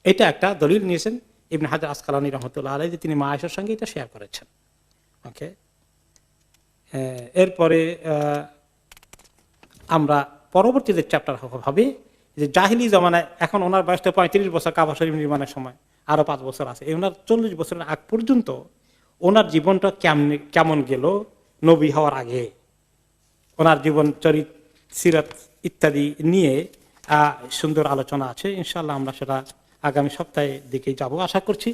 S1: এটা একটা দলিল নিয়েছেন ইবনে হাজার আসকালানী রহমতুল্লাহ আলাইহি, যে তিনি মা আয়েশার সঙ্গে এটা শেয়ার করেছেন। ওকে, এরপরে আমরা পরবর্তী যে চ্যাপ্টার হবে যে জাহিলি জমানায়, এখন ওনার বয়সটা 35 বছর কাবা শরীফ নির্মাণের সময়, আরো 5 বছর আছে, ওনার 40 বছরের আগ পর্যন্ত ওনার জীবনটা কেমন গেল নবী হওয়ার আগে, ওনার জীবন চরিত সিরাত ইত্যাদি নিয়ে সুন্দর আলোচনা আছে। ইনশাআল্লাহ আমরা সেটা আগামী সপ্তাহে দিকে যাব আশা করছি।